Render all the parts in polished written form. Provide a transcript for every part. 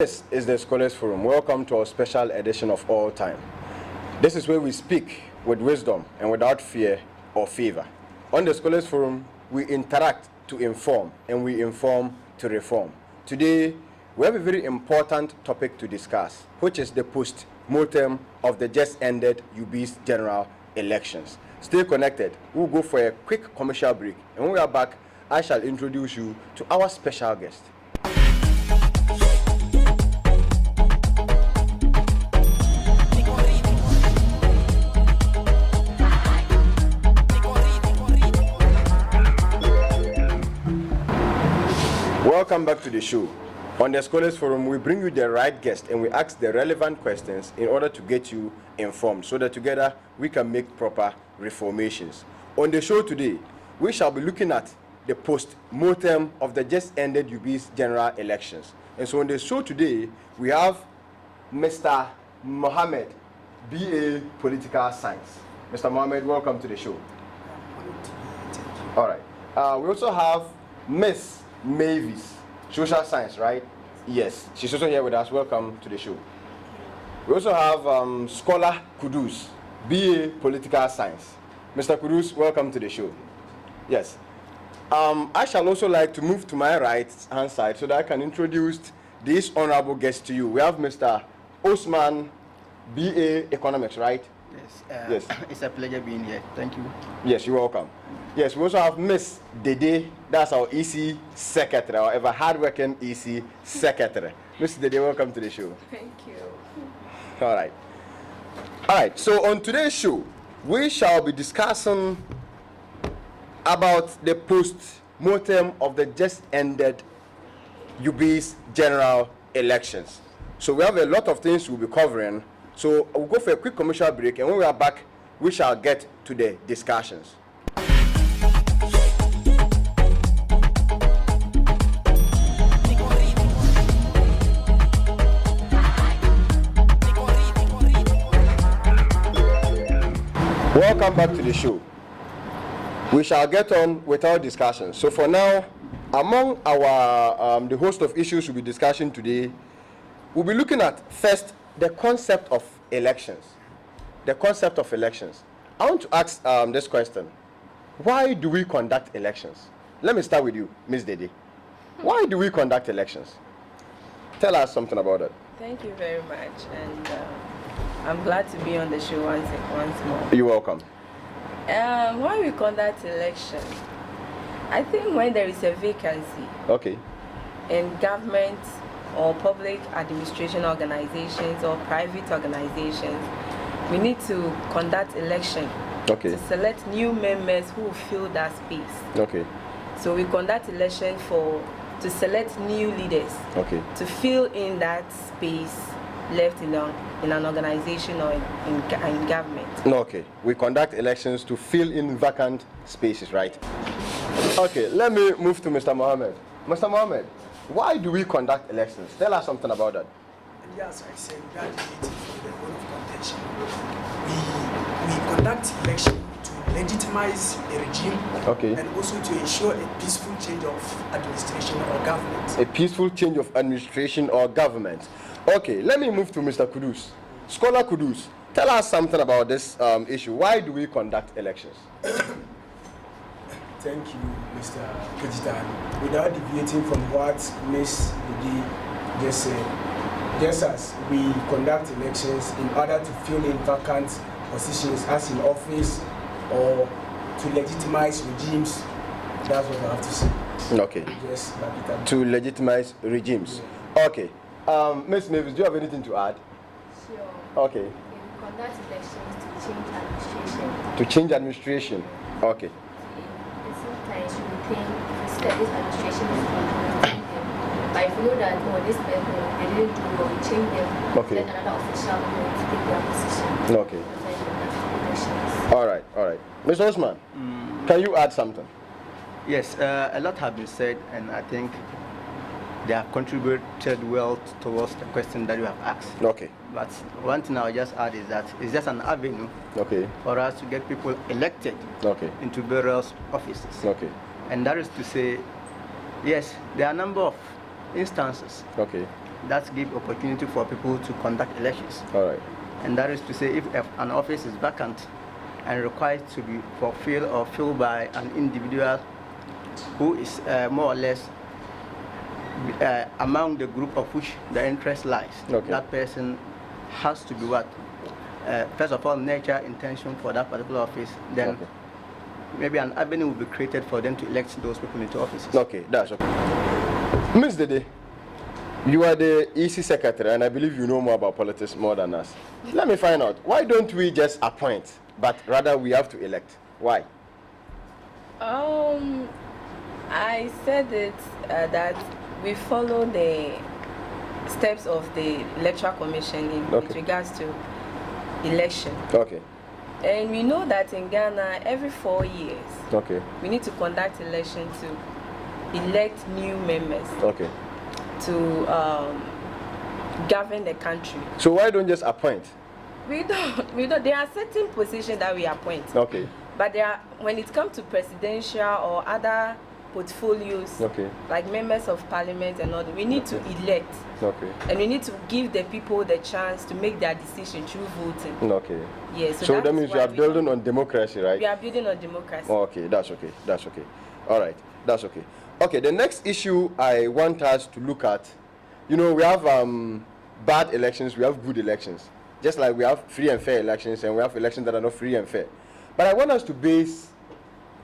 This is the Scholars Forum. Welcome to our special edition of All Time. This is where we speak with wisdom and without fear or favor. On the Scholars Forum, we interact to inform and we inform to reform. Today, we have a very important topic to discuss, which is the post-mortem of the just ended UBIDS general elections. Stay connected. We'll go for a quick commercial break. And when we are back, I shall introduce you to our special guest. Welcome back to the show. On the Scholars Forum, we bring you the right guest and we ask the relevant questions in order to get you informed so that together we can make proper reformations. On the show today, we shall be looking at the post-mortem of the just ended UBIDS general elections. And so on the show today, we have Mr. Mohammed, BA Political Science. Mr. Mohammed, welcome to the show. All right. We also have Miss Mavis, Social Science, right? Yes, she's also here with us. Welcome to the show. We also have Scholar Kudus, BA Political Science. Mr. Kudus, welcome to the show. Yes. I shall also like to move to my right-hand side so that I can introduce this honorable guest to you. We have Mr. Osman, BA Economics, right? Yes. Yes. It's a pleasure being here. Thank you. Yes, you're welcome. Yes, we also have Miss Dede, that's our EC secretary, our ever hardworking EC secretary. Miss Dede, welcome to the show. Thank you. All right. All right, so on today's show, we shall be discussing about the post-mortem of the just ended UBIDS general elections. So we have a lot of things we'll be covering. So we'll go for a quick commercial break, and when we are back, we shall get to the discussions. Welcome back to the show. We shall get on with our discussions. So for now, among our the host of issues we'll be discussing today, we'll be looking at first the concept of elections. The concept of elections. I want to ask this question. Why do we conduct elections? Let me start with you, Ms. Dede. Why do we conduct elections? Tell us something about it. Thank you very much, and I'm glad to be on the show once more. You're welcome. Why we conduct election? I think when there is a vacancy Okay. in government or public administration organizations or private organizations, we need to conduct election Okay. to select new members who will fill that space. Okay. So we conduct election to select new leaders Okay. to fill in that space left in an organization or in government. No, okay. We conduct elections to fill in vacant spaces, right? Okay, let me move to Mr. Mohammed. Mr. Mohammed, why do we conduct elections? Tell us something about that. Yes, I said that is the role of contention. We conduct election to legitimize a regime, Okay. and also to ensure a peaceful change of administration or government. A peaceful change of administration or government. Okay, let me move to Mr. Kudus. Scholar Kudus, tell us something about this issue. Why do we conduct elections? Thank you, Mr. Kejitan. Without deviating from what Ms. Dede just said, just as we conduct elections in order to fill in vacant positions as in office or to legitimize regimes, that's what I have to say. Okay. Just wrap it up. To legitimize regimes. Okay. Ms. Mavis, do you have anything to add? Sure. Okay. We conduct elections to change administration. To change administration. Okay. Sometimes you think this administration is going to change them. But if you know that, oh, this people, they didn't do well, we change them. Okay. Then another official will take their position. Okay. That's why we conduct elections. All right, all right. Mr. Osman, can you add something? Yes, a lot have been said, and I think they have contributed well towards the question that you have asked. Okay. But one thing I'll just add is that it's just an avenue Okay. for us to get people elected Okay. into various offices. Okay. And that is to say, yes, there are a number of instances Okay. that gives opportunity for people to conduct elections. All right. And that is to say, if an office is vacant and required to be fulfilled or filled by an individual who is more or less among the group of which the interest lies, Okay. that person has to be what? First of all, nurture intention for that particular office. Then Okay. maybe an avenue will be created for them to elect those people into offices. Okay, that's okay. Ms. Dede, you are the EC secretary, and I believe you know more about politics more than us. Let me find out, why don't we just appoint, but rather we have to elect? Why? I said it that we follow the steps of the electoral commission with regards to election. Okay. And we know that in Ghana, every 4 years, Okay. we need to conduct election to elect new members Okay. to govern the country. So why don't just appoint? We don't. There are certain positions that we appoint. Okay. But there are, when it comes to presidential or other portfolios, Okay. like members of parliament and all, we need to elect. Okay. And we need to give the people the chance to make their decision through voting. Okay. Yes. So that means you are building on democracy, right? We are building on democracy. Oh, okay, that's okay. That's okay. All right, that's okay. Okay, the next issue I want us to look at, you know, we have bad elections, we have good elections. Just like we have free and fair elections and we have elections that are not free and fair. But I want us to base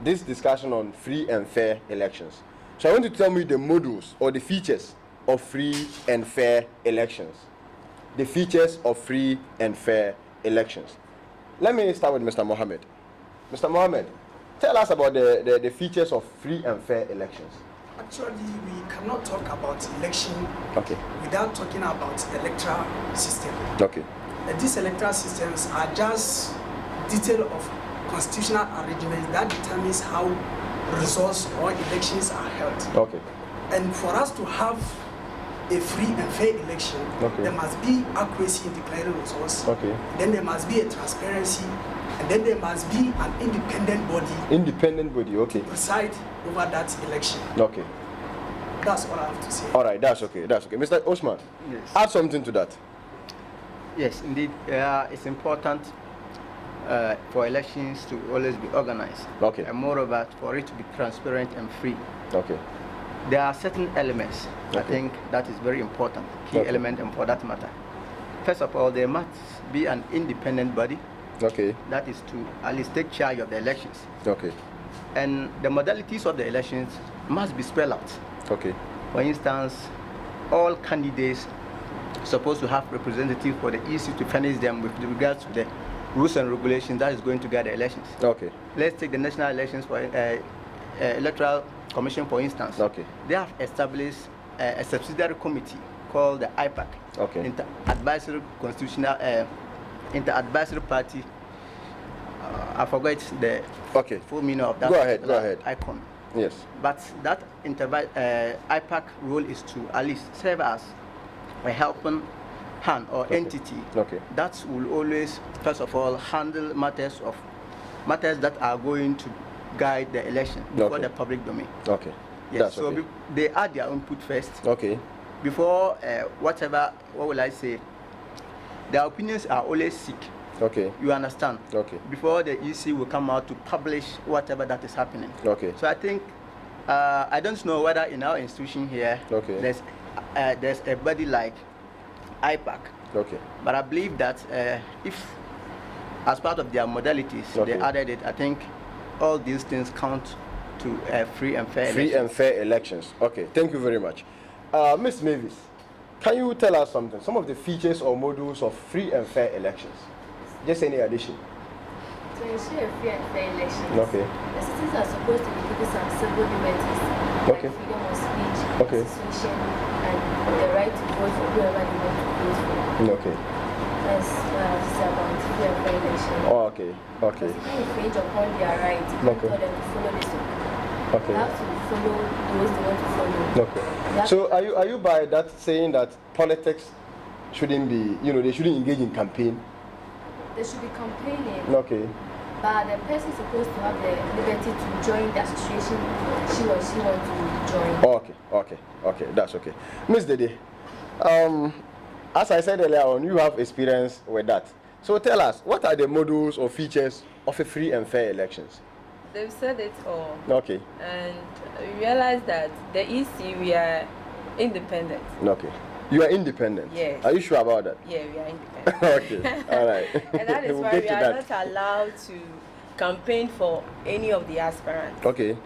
this discussion on free and fair elections. So I want you to tell me the models or the features of free and fair elections. The features of free and fair elections. Let me start with Mr. Mohammed. Mr. Mohammed, tell us about the features of free and fair elections. Actually, we cannot talk about election without talking about the electoral system. Okay. These electoral systems are just detail of constitutional arrangements that determines how results or elections are held. Okay. And for us to have a free and fair election, there must be accuracy in declaring results. Okay. Then there must be a transparency, and then there must be an independent body. Independent body, okay. To preside over that election. Okay. That's all I have to say. All right, that's okay. That's okay. Mr. Osman, Yes. add something to that. Yes, indeed. It's important for elections to always be organized. Okay. And moreover, for it to be transparent and free. Okay. There are certain elements I think that is very important, key element, and for that matter. First of all, there must be an independent body. Okay. That is to at least take charge of the elections. Okay. And the modalities of the elections must be spelled out. Okay. For instance, all candidates supposed to have representatives for the EC to furnish them with regards to the rules and regulations that is going to guide the elections. Okay. Let's take the National Elections for Electoral Commission, for instance. Okay. They have established a subsidiary committee called the IPAC, Okay. Inter-Advisory Constitutional Inter-Advisory Party. I forgot the full meaning of that. Go ahead. Icon. Yes. But that IPAC role is to at least serve as a helping hand or entity that will always, first of all, handle matters that are going to guide the election before the public domain. Okay. Yes. So they add their input first. Okay. Before what will I say? Their opinions are always seek. Okay. You understand? Okay. Before the EC will come out to publish whatever that is happening. Okay. So I think I don't know whether in our institution here there's a body like IPAC. Okay. But I believe that if, as part of their modalities, they added it, I think all these things count to free and fair elections. Free and fair elections. Okay. Thank you very much. Ms. Mavis, can you tell us something? Some of the features or modules of free and fair elections. Just any addition. To ensure free and fair elections, the citizens are supposed to be given some civil liberties, like freedom of speech, association, and the right to vote for whoever they want to vote for. Okay. That's what I have to say about free and fair elections. Oh, okay. Okay. Because if you infringe upon their rights, you can't tell them to follow this. Okay. They have to follow those they want to follow. Okay. So are you by that saying that politics shouldn't be, they shouldn't engage in campaign? They should be campaigning. Okay. But the person is supposed to have the liberty to join the association she or she wants to join. Okay. That's okay. Ms. Dede, As I said earlier on, you have experience with that. So tell us, what are the models or features of a free and fair elections? They've said it all. Okay. And we realize that the EC, we are independent. Okay. You are independent? Yes. Are you sure about that? Yeah, we are independent. Okay. All right. And that is We'll why get we to are that. not allowed to campaign for any of the aspirants. Okay.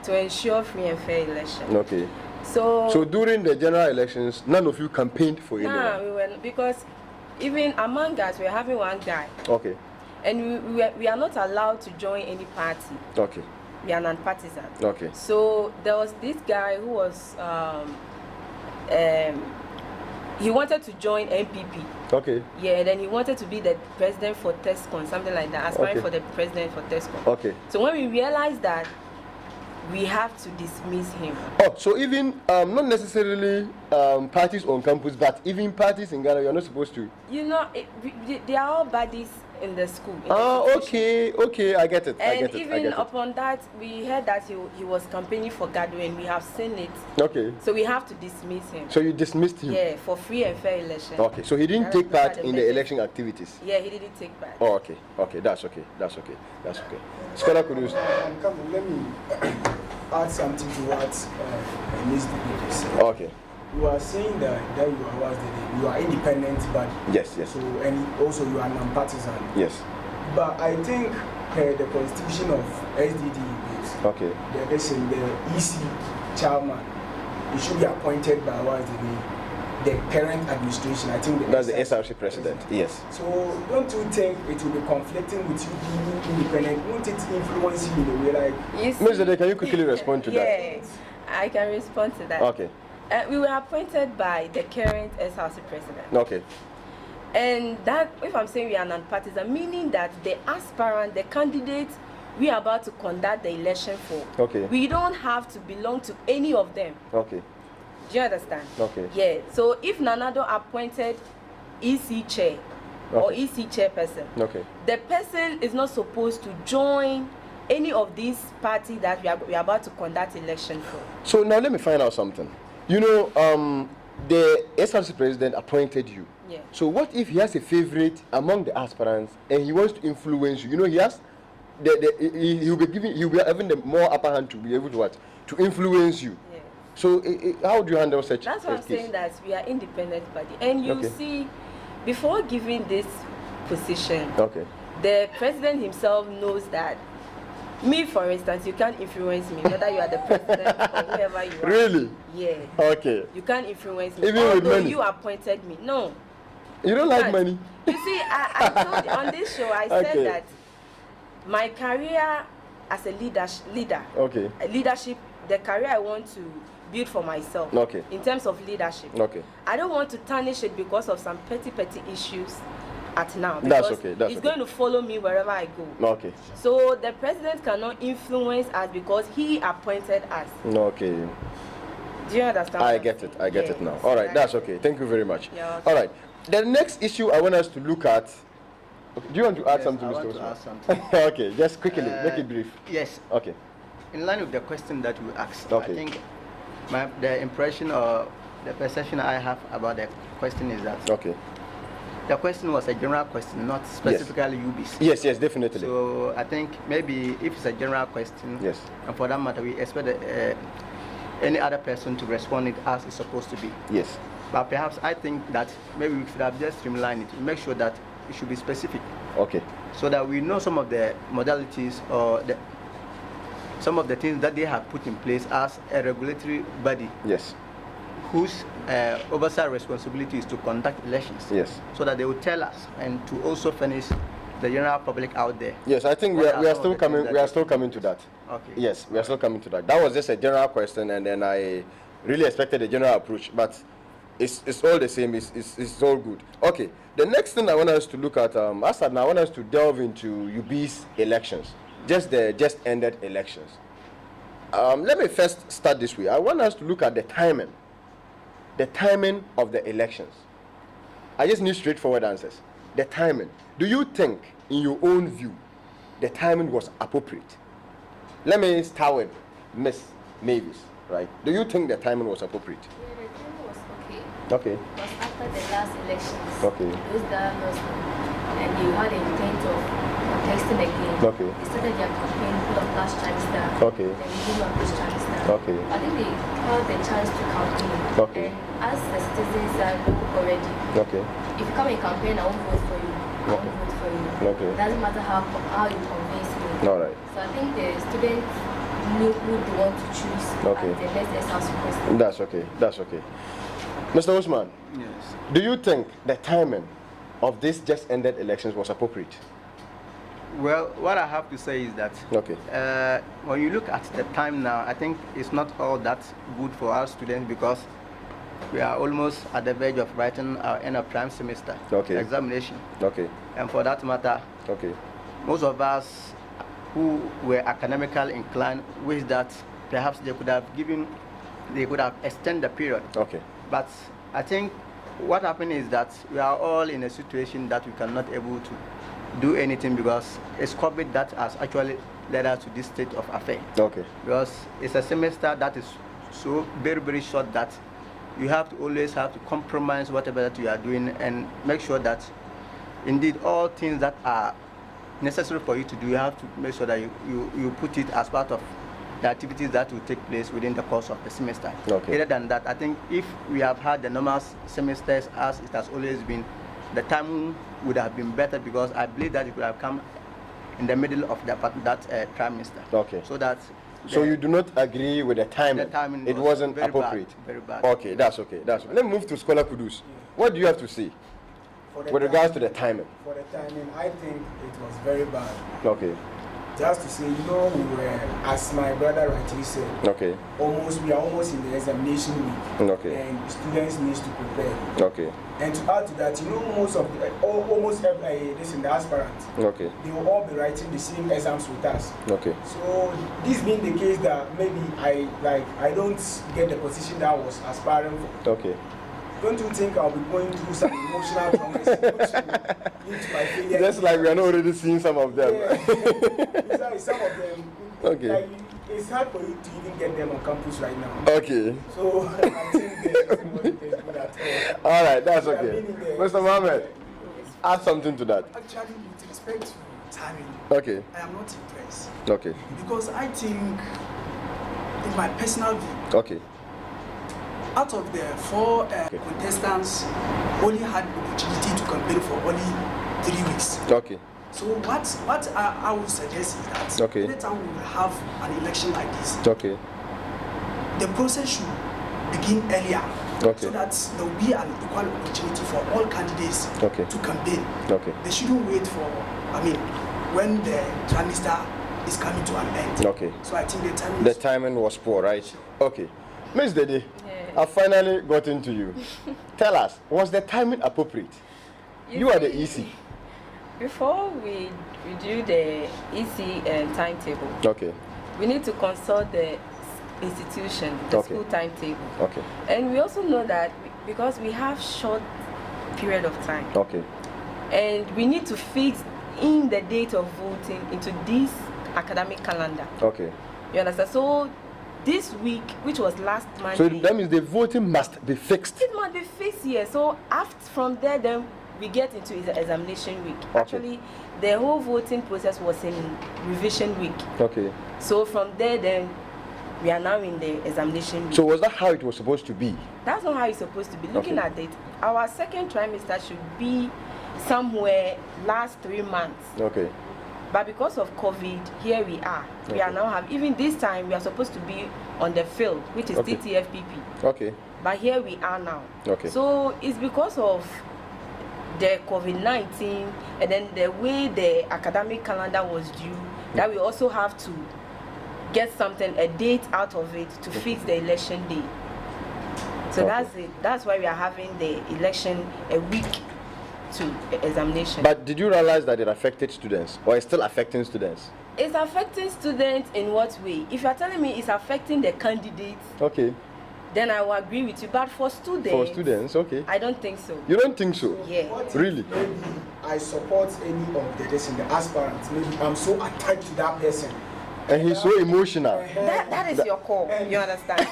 To ensure free and fair election. Okay. So during the general elections, none of you campaigned for anyone? Nah, we were, because even among us, we're having one guy. Okay. And we are not allowed to join any party. Okay. We are non-partisan. Okay. So there was this guy who was, he wanted to join MPP. Okay. Yeah, then he wanted to be the president for TESCON, something like that, aspiring for the president for TESCON. Okay. So when we realized that, we have to dismiss him. Oh, so even not necessarily parties on campus, but even parties in Ghana, you're not supposed to. You know, they are all buddies in the school. Okay, I get it. And even upon that, we heard that he was campaigning for Gado, and we have seen it. Okay. So we have to dismiss him. So you dismissed him? Yeah, for free and fair election. Okay, so he didn't take part in the election activities? Yeah, he didn't take part. Oh, okay. Okay, that's okay. That's okay. That's okay. Scholar, could you... Come on, let me add something to what Ms. David said. Okay. You are saying that you are independent, but yes. So and also you are non-partisan. Yes. But I think the constitution of SDD is okay. The EC chairman. It should be appointed by the current administration. I think that's the SRC president. Yes. So don't you think it will be conflicting with you being independent? Won't it influence you in a way like? Mr. Day, can you quickly respond to that? Yes, I can respond to that. Okay. We were appointed by the current SRC president. Okay. And that, if I'm saying we are non-partisan, meaning that the aspirant, the candidate we are about to conduct the election for, okay, we don't have to belong to any of them. Okay. Do you understand? Okay. Yeah. So if Nanado appointed EC chair or EC chairperson, okay, the person is not supposed to join any of these parties that we are about to conduct election for. So now let me find out something. You know, the SRC president appointed you. Yeah. So what if he has a favorite among the aspirants and he wants to influence you? You know, he has he'll be having the more upper hand to be able to what? To influence you. Yeah. So how do you handle such? That's what I'm saying, that we are independent body, and you see, before giving this position, the president himself knows that. Me, for instance, you can't influence me, whether you are the president or whoever you are. Really? Yeah. Okay. You can't influence me. Even with money? You appointed me. No. You don't like money? You see, I told you on this show, I said that my career as a leadership, the career I want to build for myself, in terms of leadership, I don't want to tarnish it because of some petty issues at now, because it's going to follow me wherever I go. Okay. So the president cannot influence us because he appointed us. Okay. Do you understand? I get it. I get it now. All right, that's okay. Thank you very much. All right. The next issue I want us to look at. Okay. Do you want to add something, Mr. Osman? I want to add something. Okay, just quickly, make it brief. Yes. Okay. In line with the question that you asked, I think the impression or the perception I have about the question is that the question was a general question, not specifically UBIDS. Yes, definitely. So I think maybe if it's a general question, and for that matter, we expect any other person to respond it as it's supposed to be. Yes. But perhaps I think that maybe we should have just streamlined it, make sure that it should be specific. Okay. So that we know some of the modalities or some of the things that they have put in place as a regulatory body. Yes. Whose oversight responsibility is to conduct elections. Yes. So that they will tell us and to also furnish the general public out there. Yes, I think we are still coming. We are still coming to that. Okay. Yes, we are still coming to that. That was just a general question, and then I really expected a general approach, but it's all the same. It's all good. Okay. The next thing I want us to look at, Asad, I want us to delve into UBIDS elections, just the just ended elections. Let me first start this way. I want us to look at the timing of the elections. I just need straightforward answers. The timing. Do you think, in your own view, the timing was appropriate? Let me start with Miss Mavis, right? Do you think the timing was appropriate? Yeah, the timing was okay. Okay. Because after the last elections, those that lost and they had a intent of contesting again. They started their campaign full of last trimester. The removal of this trimester. I think they had the chance to campaign. And as the citizens are already, if you come and campaign, I won't vote for you. I won't vote for you. It doesn't matter how you convince me. So I think the students know who they want to choose as the next House president. That's okay. Mr. Usman, yes. Do you think the timing of this just ended elections was appropriate? Well, what I have to say is that when you look at the time now, I think it's not all that good for our students because we are almost at the verge of writing our end of prime semester examination. And for that matter, most of us who were academically inclined wish that perhaps they could have extended the period. But I think what happened is that we are all in a situation that we cannot able to do anything because it's COVID that has actually led us to this state of affair. Because it's a semester that is so very, very short that you have to always have to compromise whatever that you are doing and make sure that indeed all things that are necessary for you to do, you have to make sure that you put it as part of the activities that will take place within the course of the semester. Other than that, I think if we have had the normal semesters as it has always been, the time would have been better because I believe that it would have come in the middle of that trimester. So you do not agree with the timing? The timing it wasn't very appropriate? Bad, very bad. Okay, that's okay. Let's move to Scholar Kudus. What do you have to say with regards to the timing? For the timing, I think it was very bad. just to say, we were, as my brother rightly said, we are almost in the examination week, and students need to prepare. And to add to that, almost every this in the aspirants, they will all be writing the same exams with us. So this being the case that maybe I don't get the position that I was aspiring for. Don't you think I'll be going through some emotional traumas into my failure? Just like we are not already seeing some of them. Yeah. Some of them, like, it's hard for you to even get them on campus right now. So I think there's good at all. All right, that's okay. Mr. Mohammed, add something to that. Actually, with respect to timing, I am not impressed. Because I think, in my personal view, out of the 4 contestants, only had the opportunity to campaign for only 3 weeks. So what I would suggest is that anytime we will have an election like this, the process should begin earlier, so that there will be an equal opportunity for all candidates to campaign. They shouldn't wait for, when the trimester is coming to an end. So I think the timing was poor, right? Ms. Dede, I finally got into you. Tell us, was the timing appropriate? You are the EC. Before we do the EC timetable, we need to consult the institution, the school timetable. And we also know that because we have short period of time, and we need to fit in the date of voting into this academic calendar. You understand? So this week, which was last Monday. So that means the voting must be fixed. It must be fixed here. So from there, then we get into the examination week. Actually, the whole voting process was in revision week. So from there, then we are now in the examination week. So was that how it was supposed to be? That's not how it's supposed to be. Looking at it, our second trimester should be somewhere last 3 months. But because of COVID, here we are. We are now even this time we are supposed to be on the field, which is TTFPP. But here we are now. So it's because of the COVID-19 and then the way the academic calendar was due that we also have to get a date out of it to fix the election day. So that's it. That's why we are having the election a week to examination. But did you realize that it affected students, or it's still affecting students? It's affecting students in what way? If you're telling me it's affecting the candidates, then I will agree with you. But for students, I don't think so. You don't think so? Yeah. Really? Maybe I support any of the aspirants. Maybe I'm so attached to that person. And he's so emotional. That is your call. You understand?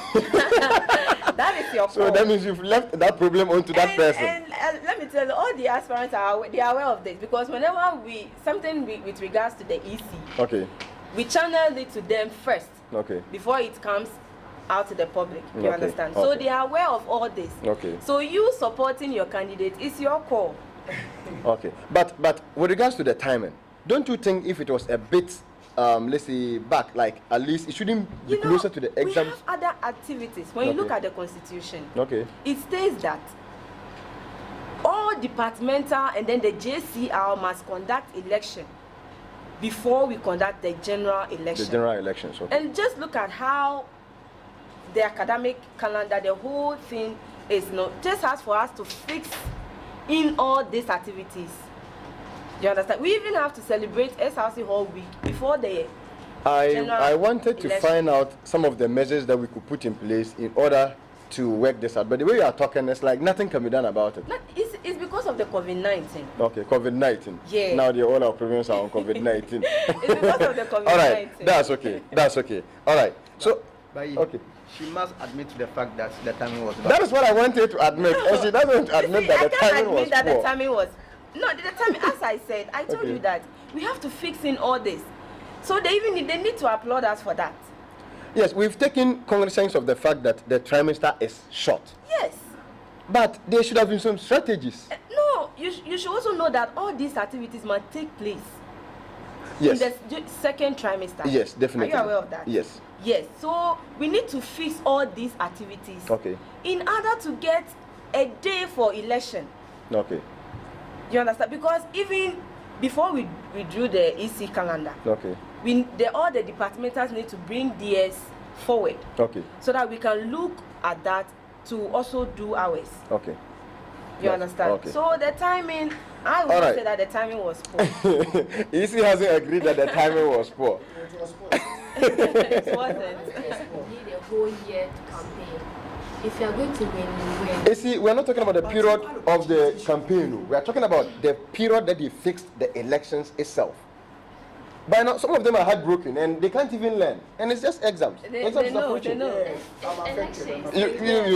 That is your call. So that means you've left that problem onto that person. And let me tell you, all the aspirants are aware of this, because whenever with regards to the EC, okay, we channel it to them first. Okay. Before it comes out to the public. You Okay. understand? Okay. So they are aware of all this. Okay. So you supporting your candidate is your call. Okay. But with regards to the timing, don't you think if it was a bit let's say back, like at least it shouldn't be closer to the exams? We have other activities. When you look at the constitution, okay, it states that all departmental and then the JCR must conduct election before we conduct the general election. The general elections, okay. And just look at how the academic calendar, the whole thing is just as for us to fix in all these activities. You understand? We even have to celebrate SRC Hall Week before the I wanted to election. find out some of the measures that we could put in place in order to work this out. But the way you are talking, it's like nothing can be done about it. It's because of the COVID-19. Okay, COVID-19. Yeah. Now all our problems are on COVID-19. It's because of the COVID-19. All right, that's okay. That's okay. All right. So, but okay. She must admit to the fact that the timing was bad. That is what I wanted to admit. And she doesn't admit that the timing was that poor. the timing was. No, the timing, as I said, I told you that we have to fix in all this. So they need to applaud us for that. Yes, we've taken cognizance of the fact that the trimester is short. Yes. But there should have been some strategies. No, you should also know that all these activities must take place Yes. in the second trimester. Yes, definitely. Are you aware of that? Yes. Yes. So we need to fix all these activities. Okay. In order to get a day for election. Okay. You understand? Because even before we drew the EC calendar, okay, all the departmentals need to bring DS forward. Okay. So that we can look at that to also do ours. Okay. You understand? Okay. So the timing, I would say that the timing was poor. EC hasn't agreed that the timing was poor. It was poor. It wasn't. You need a whole year to campaign. If you are going to win, you win. You see, we are not talking about the period of the campaign. We are talking about the period that they fixed the elections itself. By now, some of them are heartbroken and they can't even learn. And it's just exams. They know. You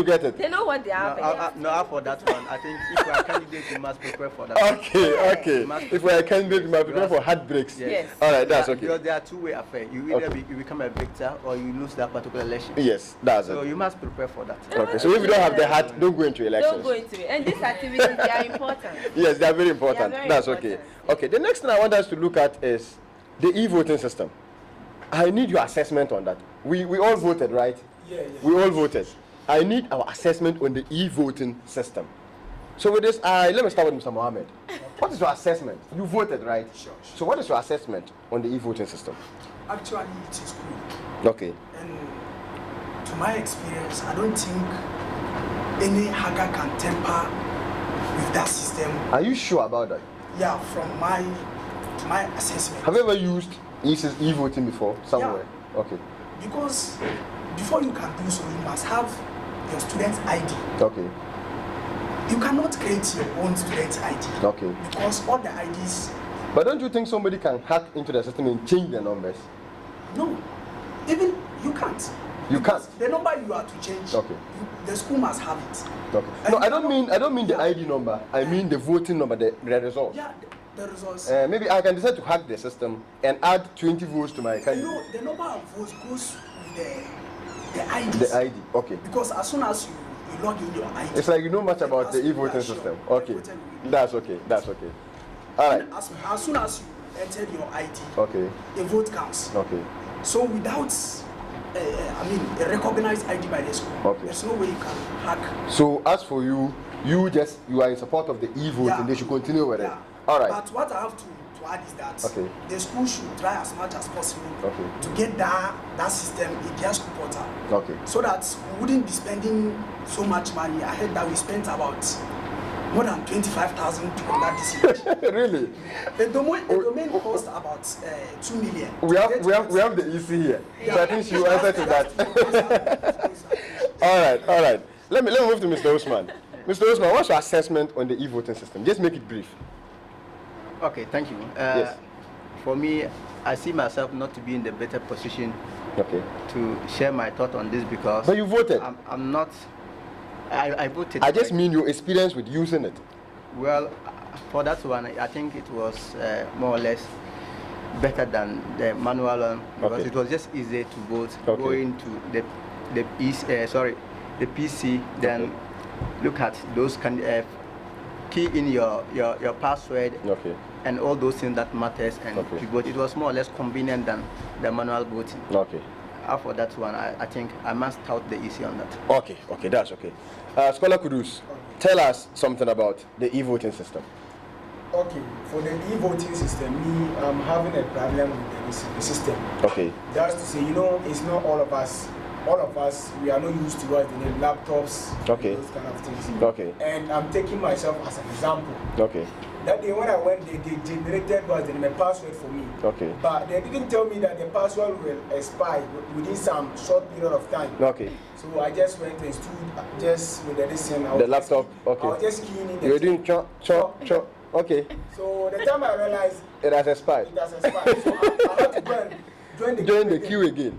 get it. They know what they are. No, for that one. I think if we are candidates, we must prepare for that. Okay. If we are candidates, we must prepare for heartbreaks. Yes. All right, that's okay. Because there are two-way affairs. You either you become a victor or you lose that particular election. Yes, that's it. So you must prepare for that. Okay, so if you don't have the heart, don't go into elections. Don't go into it. And these activities, they are important. Yes, they are very important. That's important. okay. Okay, the next thing I want us to look at is the e-voting system. I need your assessment on that. We all voted, right? Yeah. We all voted. I need our assessment on the e-voting system. So with this, let me start with Mr. Mohammed. What is your assessment? You voted, right? Sure. So what is your assessment on the e-voting system? Actually, it is good. Okay. And to my experience, I don't think any hacker can tamper with that system. Are you sure about that? Yeah, from my assessment. Have you ever used e-voting before somewhere? Yeah. Okay. Because before you can do so, you must have your student's ID. Okay. You cannot create your own student's ID. Okay. Because all the IDs. But don't you think somebody can hack into the system and change the numbers? No. Even you can't. You can't. The number you are to change. Okay. The school must have it. Okay. No, I don't mean the ID number. I mean the voting number, the results. Yeah, the results. Maybe I can decide to hack the system and add 20 votes to my candidate. No, the number of votes goes with the ID. The ID. Okay. Because as soon as you log in your ID. It's like you know much about the e-voting system. Okay. That's okay. That's okay. All right. As soon as you enter your ID. Okay. The vote counts. Okay. So without a recognized ID by the school, okay, there's no way you can hack. So as for you are in support of the e-voting. Yeah. They should continue with it. All right. But what I have to add is that the school should try as much as possible to get that system in their school portal. Okay. So that we wouldn't be spending so much money. I heard that we spent about more than 25,000 on that decision. Really? The domain cost about 2 million. We have the EC here, so I think she will answer to that. all right. Let me move to Mr. Usman. Mr. Usman, what's your assessment on the e-voting system? Just make it brief. Okay, thank you. Yes. For me, I see myself not to be in the better position to share my thought on this because. But you voted. I'm not I voted. I just mean your experience with using it. Well, for that one, I think it was more or less better than the manual one because it was just easy to vote. Go into the PC, then look at those key in your password and all those things that matters and to vote. It was more or less convenient than the manual voting. For that one, I think I must tout the easy on that. Okay, that's okay. Scholar Kudus, tell us something about the e-voting system. Okay, for the e-voting system, I'm having a problem with the system. That's to say, it's not all of us. All of us, we are not used to what the laptops, those kind of things. And I'm taking myself as an example. That day when I went, they generated my password for me. But they didn't tell me that the password will expire within some short period of time. So I just went and stood just with the laptop. I was just keying in the You're doing chop. So the time I realized it has expired. So I had to go and join the queue again.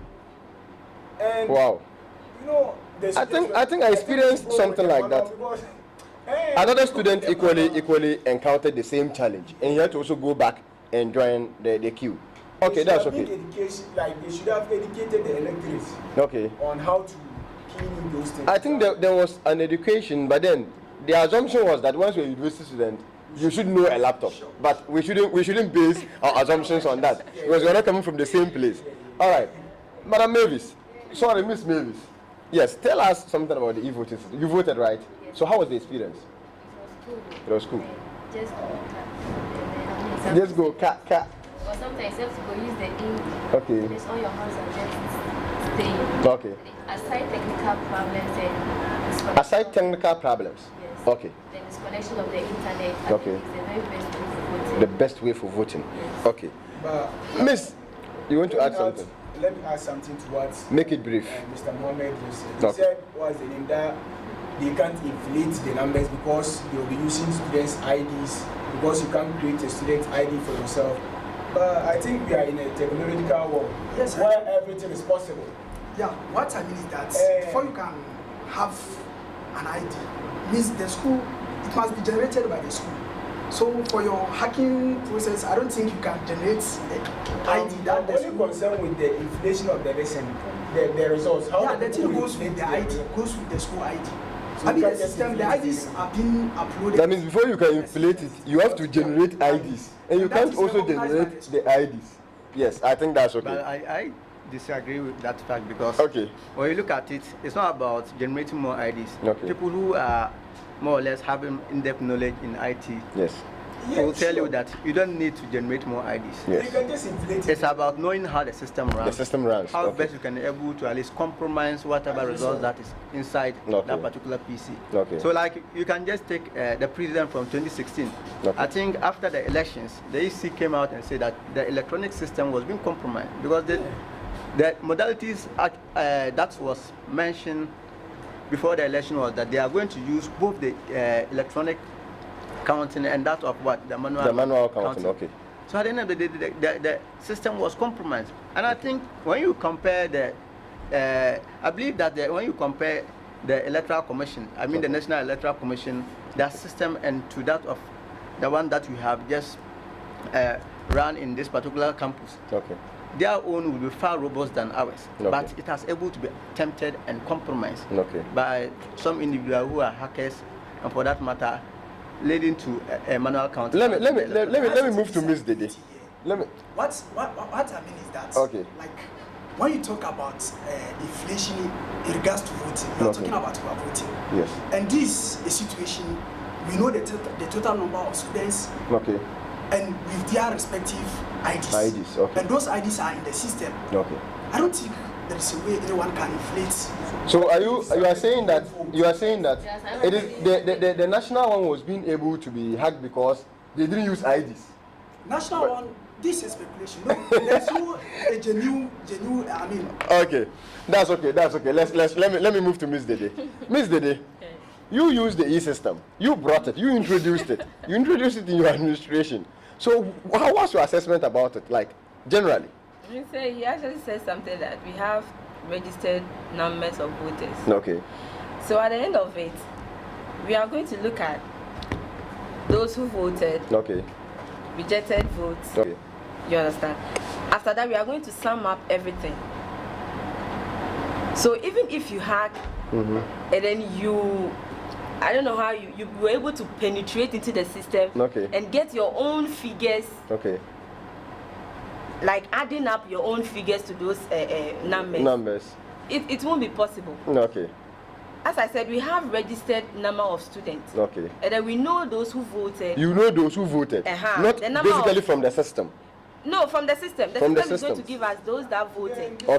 And wow. I think I experienced something like that. Another student equally encountered the same challenge, and he had to also go back and join the queue. That's okay. Education, like they should have educated the electorates on how to key in those things. I think there was an education, but then the assumption was that once you're a university student, you should know a laptop. But we shouldn't base our assumptions on that because we're not coming from the same place. All right, Madam Mavis. Sorry, Miss Mavis. Yes, tell us something about the e-voting system. You voted, right? So how was the experience? It was cool. It was cool. Just go cat. Or sometimes you have to go use the ink. And it's on your hands and just stay. Aside technical problems. Yes. The disconnection of the internet. It's the The best best way for voting. way for voting. Yes. But, Miss, you want to add something? Let me add something to what Make it brief. Mr. Mohammed just said. He said was the name that they can't inflate the numbers because they will be using students' IDs because you can't create a student ID for yourself. But I think we are in a technological world where everything is possible. Yeah, what I mean is that before you can have an ID, means the school, it must be generated by the school. So for your hacking process, I don't think you can generate the ID that the only concern with the inflation of the results. How the thing goes with the ID, goes with the school ID. So the system, the IDs are being uploaded. That means before you can inflate it, you have to generate IDs. And you can't also generate the IDs. Yes, I think that's okay. But I disagree with that fact because when you look at it, it's not about generating more IDs. People who are more or less having in-depth knowledge in IT will tell you that you don't need to generate more IDs. You can just inflate it. It's about knowing how the system runs. How best you can be able to at least compromise whatever results that is inside that particular PC. So like you can just take the president from 2016. I think after the elections, the EC came out and said that the electronic system was being compromised because the modalities that was mentioned before the election was that they are going to use both the electronic counting and that of the manual counting. So at the end of the day, the system was compromised. And I think when you compare I believe that when you compare the Electoral Commission, the National Electoral Commission, their system and to that of the one that we have just run in this particular campus. Their own will be far robust than ours, but it has able to be tempted and compromised by some individuals who are hackers, and for that matter, leading to a manual counting. Let me move to Ms. Dede. What I mean is that like when you talk about inflation in regards to voting, you are talking about who are voting. Yes. And this is a situation we know the total number of students. And with their respective IDs. And those IDs are in the system. I don't think there is a way anyone can inflate. So you are saying that it is the national one was being able to be hacked because they didn't use IDs. National one, this is speculation. No, there's no a genuine. That's okay. Let me move to Ms. Dede. Ms. Dede. You used the e-system. You brought it. You introduced it. You introduced it in your administration. So how was your assessment about it, like, generally? He actually said something that we have registered numbers of voters. So at the end of it, we are going to look at those who voted, rejected votes. You understand? After that, we are going to sum up everything. So even if you hack, and then I don't know how you were able to penetrate into the system and get your own figures. Like adding up your own figures to those numbers. It won't be possible. As I said, we have registered number of students. And then we know those who voted. You know those who voted. Not basically from the system. No, from the system. The system is going to give us those that voted. So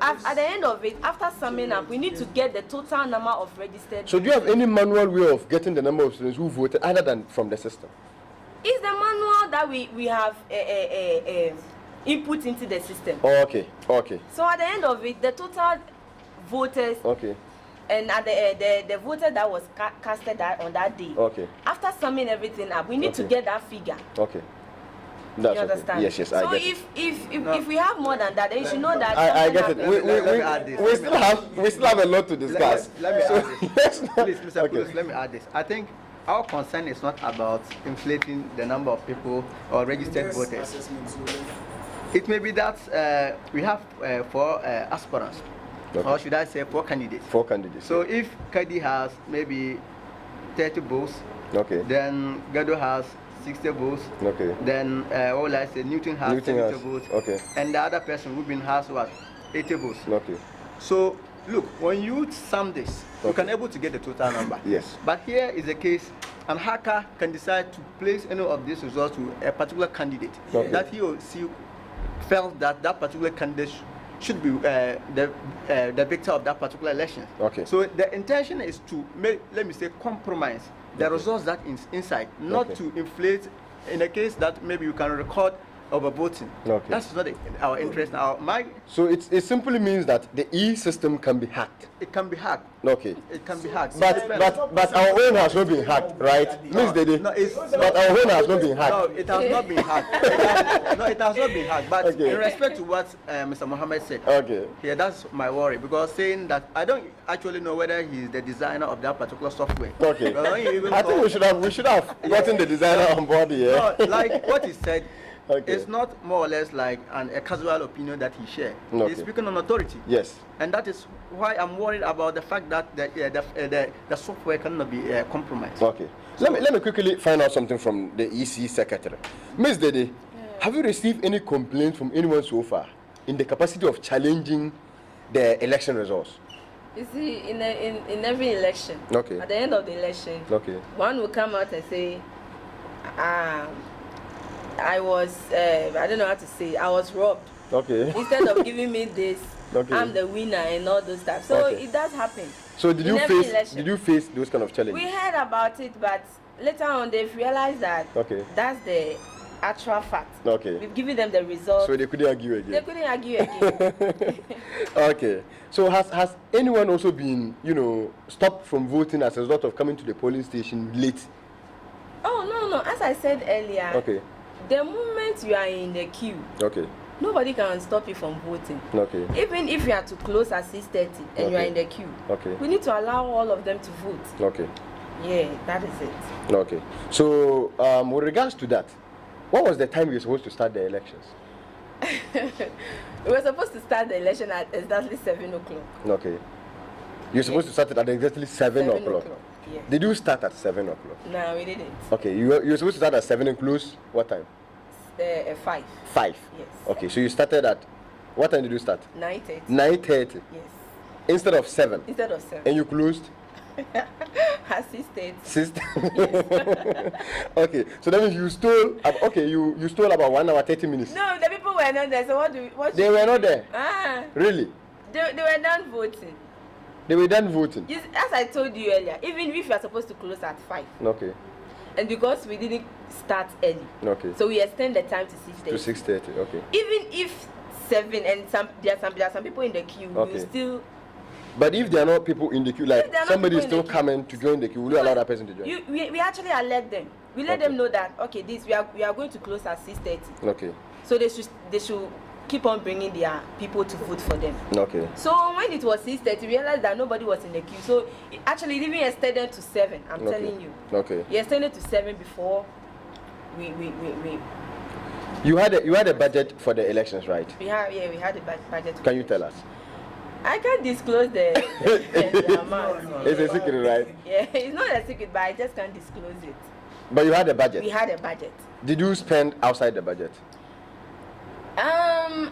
at the end of it, after summing up, we need to get the total number of registered. So do you have any manual way of getting the number of students who voted other than from the system? It's the manual that we have input into the system. So at the end of it, the total voters and at the voter that was casted on that day. After summing everything up, we need to get that figure. That's you understand? Yes, so I get it. If we have more than that, then you should know that. I get it. We still have a lot to discuss. Let me add this. Please, Mr. Poulos, let me add this. I think our concern is not about inflating the number of people or registered voters. It may be that we have 4 aspirants, or should I say 4 candidates. 4 candidates. So if Kadi has maybe 30 votes, then Gado has 60 votes. Then what will I say? Newton has 70 votes. And the other person, Rubin, has what? 80 votes. So look, when you sum this, you can able to get the total number. But here is the case, an hacker can decide to place any of these results to a particular candidate that he or she felt that that particular candidate should be the victor of that particular election. So the intention is to make, let me say, compromise the results that is inside, not to inflate in a case that maybe you can record overvoting. That's not our interest. So it simply means that the E-system can be hacked. It can be hacked. It can be hacked. But our own has not been hacked, right? Miss Dede? But our own has not been hacked. No, it has not been hacked. No, it has not been hacked. But in respect to what Mr. Mohammed said, that's my worry, because saying that I don't actually know whether he's the designer of that particular software. I think we should have gotten the designer on board here. No, like what he said. It's not more or less like a casual opinion that he shared. He's speaking on authority. And that is why I'm worried about the fact that the software cannot be compromised. Let me quickly find out something from the EC secretary. Ms. Dede, have you received any complaints from anyone so far in the capacity of challenging the election results? You see, in every election, at the end of the election, one will come out and say, I was, I don't know how to say, I was robbed. Instead of giving me this, I'm the winner and all those stuff. So it does happen. So did you face those kind of challenges? We heard about it, but later on they've realized that that's the actual fact. We've given them the results. So they couldn't argue again. They couldn't argue again. So has anyone also been, stopped from voting as a result of coming to the polling station late? Oh, no. As I said earlier, the moment you are in the queue, nobody can stop you from voting. Even if you are to close at 6:30 and you are in the queue, we need to allow all of them to vote. Yeah, that is it. So with regards to that, what was the time you were supposed to start the elections? We were supposed to start the election at exactly 7 o'clock. You're supposed to start it at exactly 7 o'clock. Yes. Did you start at 7 o'clock? No, we didn't. You were supposed to start at 7 and close what time? 5. 5? Yes. So you started at, what time did you start? 9:30. 9:30? Yes. Instead of 7? Instead of 7. And you closed? At 6:30. 6:30. So that means you stole, you stole about 1 hour, 30 minutes. No, the people were not there, so what They were not there? Really? They were done voting. They were done voting? As I told you earlier, even if you are supposed to close at 5. And because we didn't start early, so we extend the time to 6:30. To 6:30, Even if 7 and there are some people in the queue, you still. But if there are not people in the queue, like somebody is still coming to join the queue, will you allow that person to join? We actually alert them. We let them know that we are going to close at 6:30. Okay. So they should keep on bringing their people to vote for them. Okay. So when it was 6:30, we realized that nobody was in the queue. So actually, it even extended to 7. I'm telling you. Okay. It extended to 7 before we. You had a budget for the elections, right? We had a budget. Can you tell us? I can't disclose the amount. It's a secret, right? Yeah, it's not a secret, but I just can't disclose it. But you had a budget? We had a budget. Did you spend outside the budget?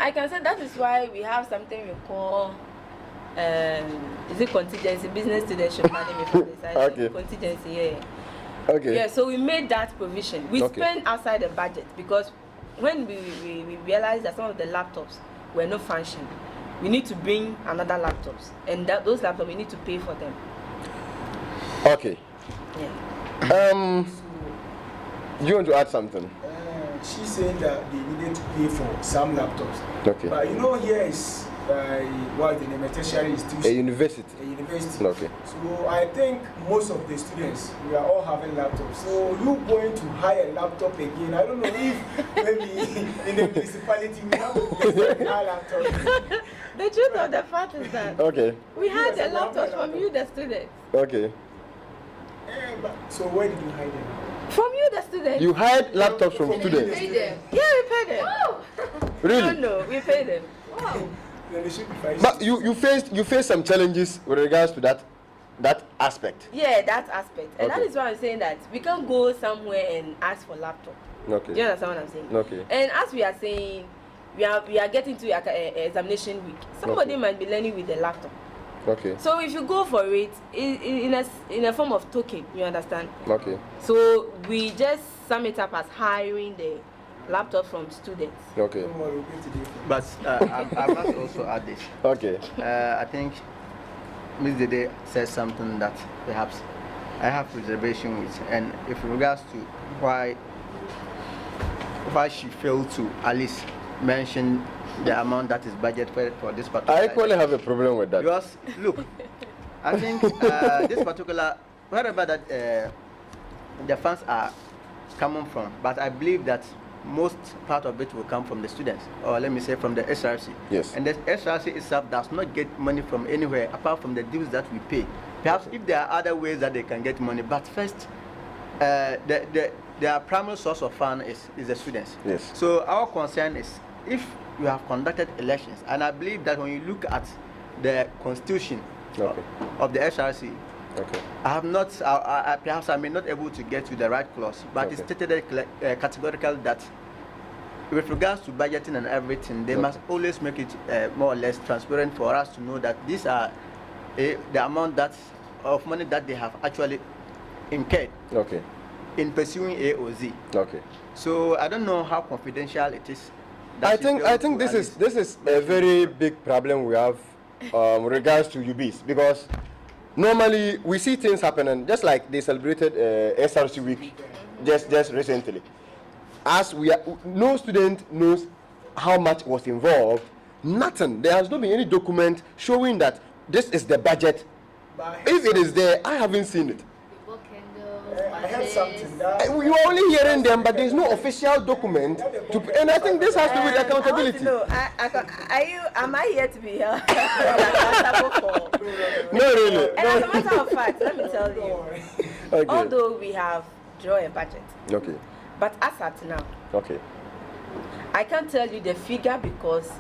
I can say that is why we have something we call, is it contingency? Business students should manage me for this. Okay. Contingency, yeah. Okay. Yeah, so we made that provision. We spent outside the budget because when we realized that some of the laptops were not functioning, we need to bring another laptops, and those laptops we need to pay for them. Okay. Yeah. You want to add something? She said that they needed to pay for some laptops. Okay. But here is what the name, a tertiary institution. A university. A university. Okay. So I think most of the students, we are all having laptops. So you going to hire a laptop again? I don't know if maybe in the municipality we have a laptop. The truth of the fact is that we had the laptops from you, the students. Okay. So where did you hide them? From you, the students. You hired laptops from students? Pay them. Yeah, we paid them. Oh. Really? No, we paid them. Wow. But you faced some challenges with regards to that aspect. Yeah, that aspect. And that is why I'm saying that we can't go somewhere and ask for laptop. Okay. Do you understand what I'm saying? Okay. And as we are saying, we are getting to examination week. Somebody might be learning with the laptop. Okay. So if you go for it in a form of token, you understand? Okay. So we just sum it up as hiring the laptop from students. Okay. But I must also add this. Okay. I think Ms. Dede said something that perhaps I have reservation with, and if in regards to why she failed to at least mention the amount that is budgeted for this particular. I equally have a problem with that. Because look, I think this particular wherever that the funds are coming from, but I believe that most part of it will come from the students, or let me say from the SRC. Yes. And the SRC itself does not get money from anywhere apart from the dues that we pay. Perhaps if there are other ways that they can get money, but first, their primary source of fund is the students. Yes. So our concern is if you have conducted elections, and I believe that when you look at the constitution of the SRC, I have not, perhaps I may not able to get to the right clause, but it's stated categorical that with regards to budgeting and everything, they must always make it more or less transparent for us to know that these are the amount of money that they have actually incurred in pursuing A or Z. So I don't know how confidential it is. I think this is a very big problem we have with regards to UBIDS, because normally we see things happening, just like they celebrated SRC week just recently. As no student knows how much was involved. Nothing. There has not been any document showing that this is the budget. If it is there, I haven't seen it. I heard something. You are only hearing them, but there is no official document. And I think this has to do with accountability. Am I here to be accountable for? No, really. And as a matter of fact, let me tell you, although we have drawn a budget, but as at now, I can't tell you the figure because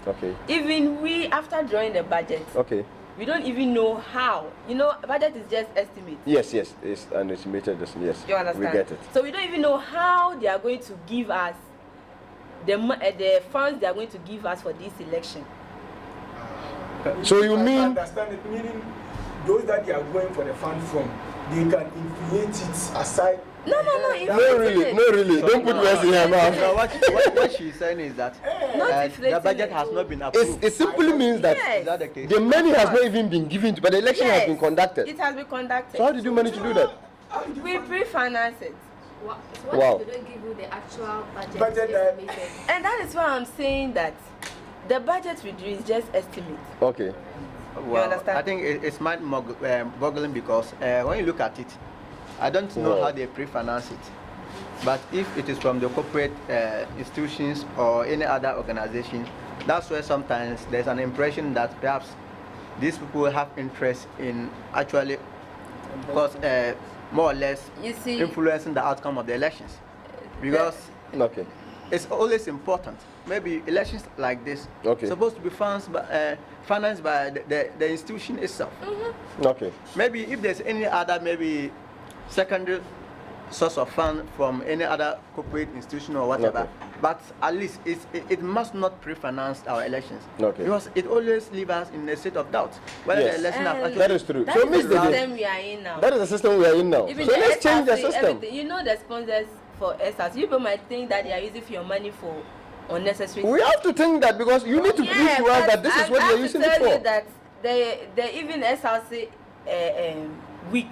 even we, after drawing the budget, we don't even know how. You know, budget is just estimate. Yes, it's an estimated. Yes, you understand? We get it. So we don't even know how they are going to give us the funds they are going to give us for this election. So you mean? I understand it, meaning those that they are going for the fund from, they can inflate it aside. No, really. Don't put words in your mouth. No, what she's saying is that the budget has not been approved. It simply means that the money has not even been given, but the election has been conducted. It has been conducted. So how did you manage to do that? We pre-finance it. So what if they don't give you the actual budget estimated? And that is why I'm saying that the budget we do is just estimate. Okay. You understand? I think it's mind-boggling because when you look at it, I don't know how they pre-finance it. But if it is from the corporate institutions or any other organization, That's where sometimes there's an impression that perhaps these people have interest in actually, because more or less influencing the outcome of the elections. Because it's always important. Maybe elections like this supposed to be financed by the institution itself. Maybe if there's any other secondary source of fund from any other corporate institution or whatever, but at least it must not pre-finance our elections, because it always leaves us in a state of doubt whether the election that is true. That is the system we are in now. That is the system we are in now. Even so let's change the system. Everything. You know, the sponsors for SRC, people might think that they are using your money for unnecessary. We have to think that, because you need to prove to us that this is what you are using it for. I have to tell you that they even SRC week.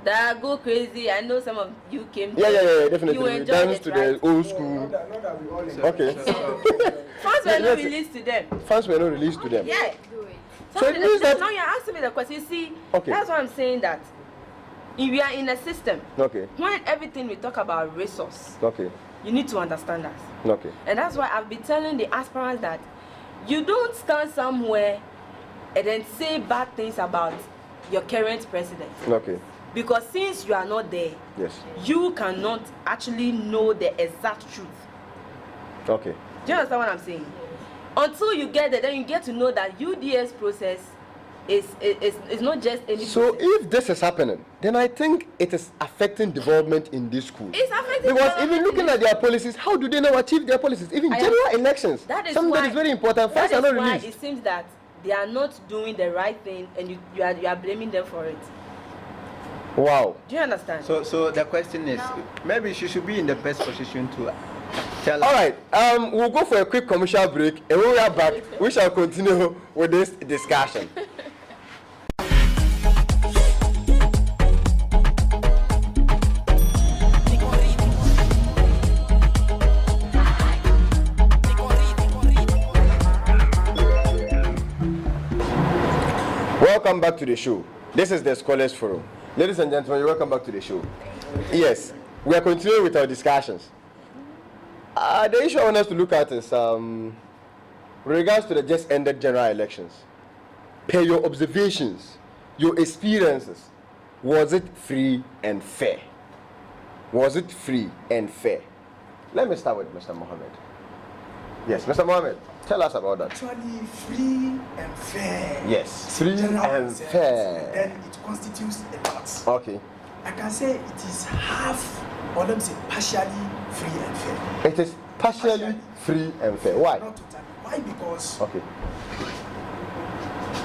That go crazy. I know some of you came. Definitely. You enjoyed dance to the old school. Funds were not released to them. Funds were not released to them. Yeah. So it means that now you're asking me the question. You see, that's why I'm saying that we are in a system. When everything we talk about resource, you need to understand us. And that's why I've been telling the aspirants that you don't stand somewhere and then say bad things about your current president. Because since you are not there, you cannot actually know the exact truth. Do you understand what I'm saying? Until you get there, then you get to know that UDS process is not just any So process. if this is happening, then I think it is affecting development in this school. It's affecting because even looking at their policies, how do they now achieve their policies? Even general elections, something that is very important. Funds are not released. It seems that they are not doing the right thing, and you are blaming them for it. Wow. Do you understand? So the question is, maybe she should be in the best position to tell us. All right. We'll go for a quick commercial break, and when we are back, we shall continue with this discussion. Welcome back to the show. This is the Scholars Forum. Ladies and gentlemen, welcome back to the show. Yes, we are continuing with our discussions. The issue I want us to look at is with regards to the just ended general elections. Per your observations, your experiences, was it free and fair? Was it free and fair? Let me start with Mr. Mohammed. Yes, Mr. Mohammed, tell us about that. Actually, free and fair. Yes, free and fair. Then it constitutes a lot. Okay. I can say it is half, or let me say partially free and fair. It is partially free and fair. Why? Not totally. Why? Because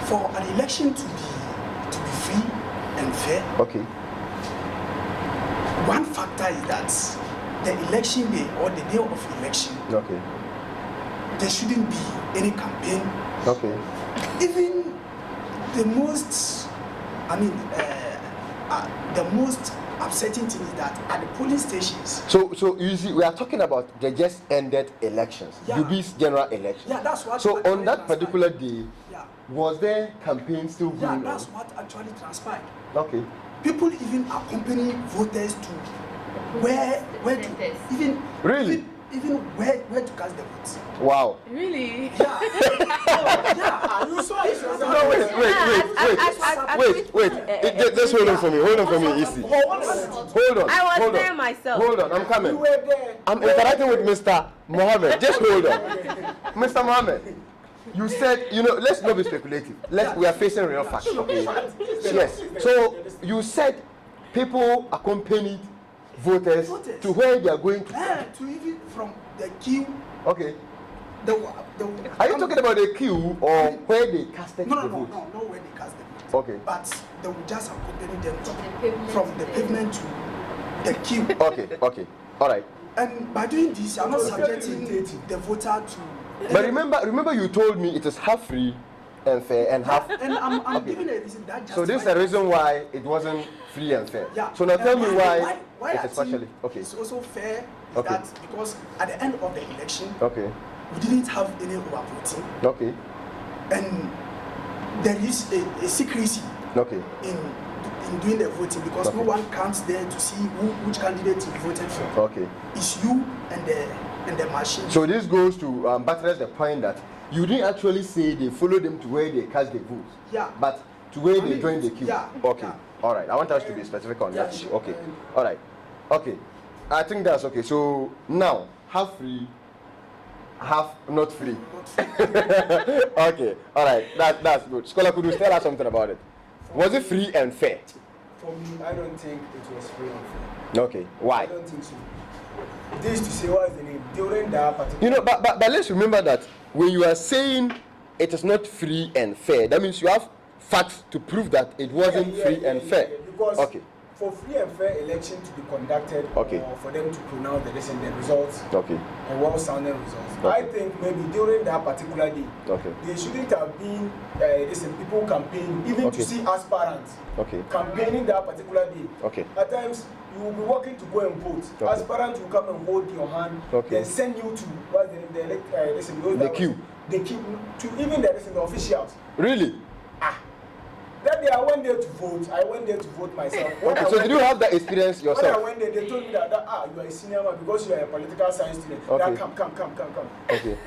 for an election to be free and fair, one factor is that the election day or the day of election, there shouldn't be any campaign. Even the most, the most upsetting thing is that at the polling stations. So you see, we are talking about the just ended elections, UBIDS general elections. Yeah, that's what. So on that particular day, was there campaign still going on? Yeah, that's what actually transpired. People even accompany voters to where to even really. Even where to cast the votes. Wow. Really? Yeah. You saw it. No, wait. Just hold on for me, easy. Hold on. I was there myself. Hold on, I'm coming. I'm interacting with Mr. Mohammed. Just hold on. Mr. Mohammed, you said, let's not be speculative. We are facing real facts. Yes. So you said people accompanied voters to where they are going to. To even from the queue. Are you talking about the queue or where they casted the vote? No, where they cast the vote. But they will just accompany them from the pavement to the queue. Okay. All right. And by doing this, you are not subjecting the voter to. But remember, you told me it is half free and fair and half. And I'm giving a reason that. So this is the reason why it wasn't free and fair. Yeah. So now tell me why it is partially. It's also fair that because at the end of the election, we didn't have any overvoting. And there is a secrecy. In doing the voting because no one comes there to see which candidate you voted for. It's you and the machine. So this goes to buttress the point that you didn't actually say they follow them to where they cast the votes. Yeah. But to where they join the queue. Yeah. Okay. Yeah. All right. I want us to be specific on that. Sure. Okay. All right. Okay. I think that's okay. So now, half free, half not free. Okay. All right. That's good. Scholar, could you tell us something about it? Was it free and fair? For me, I don't think it was free and fair. Okay. Why? I don't think so. This to say what's the name during that particular. You know, but let's remember that when you are saying it is not free and fair, that means you have facts to prove that it wasn't free and fair. Because okay. For free and fair election to be conducted, okay. Or for them to pronounce the results, okay. And well-sounding results, okay. I think maybe during that particular day, okay. They shouldn't have been people campaigning, even okay. to see aspirants okay. campaigning that particular day. Okay. At times, you will be working to go and vote. Okay. Aspirants will come and hold your hand, okay. then send you to the queue. The queue to even the officials. Really? That day I went there to vote. I went there to vote myself. Okay, so did you have that experience yourself? When I went there, they told me that you are a senior man because you are a political science student. Okay. Come. Okay.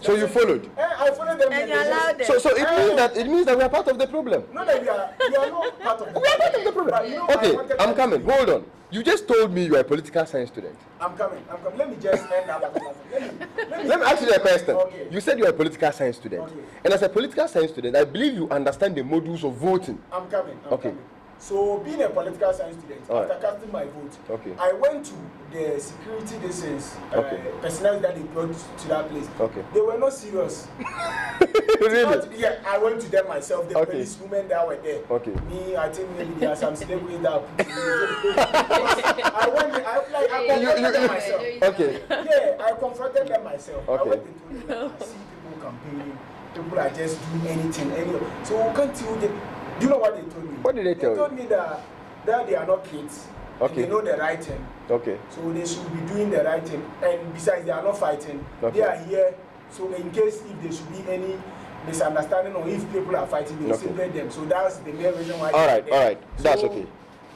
So you followed? I followed them. And you allowed them. So it means that we are part of the problem. No, that we are not part of the problem. We are part of the problem. But, you know, okay, I'm coming. Hold on. You just told me you are a political science student. I'm coming. Let me just end up. Let me ask you a question. Okay. You said you are a political science student. Okay. And as a political science student, I believe you understand the modules of voting. I'm coming. Okay. So, being a political science student, after casting my vote, okay. I went to the security distance personnel that they brought to that place. Okay. They were not serious. Really? I went to them myself, the police women that were there. Okay. Me, I think maybe there are some slavery that I went there, I confronted them myself. Okay. Yeah, I confronted them myself. Okay. I went and told them, I see people campaigning, people are just doing anything. So can't you do you know what they told me? What did they tell you? They told me that they are not kids. Okay. They know the right thing. Okay. So they should be doing the right thing. And besides, they are not fighting. Okay. They are here. So in case if there should be any misunderstanding or if people are fighting, they will separate them. So that's the main reason why. All right. That's okay.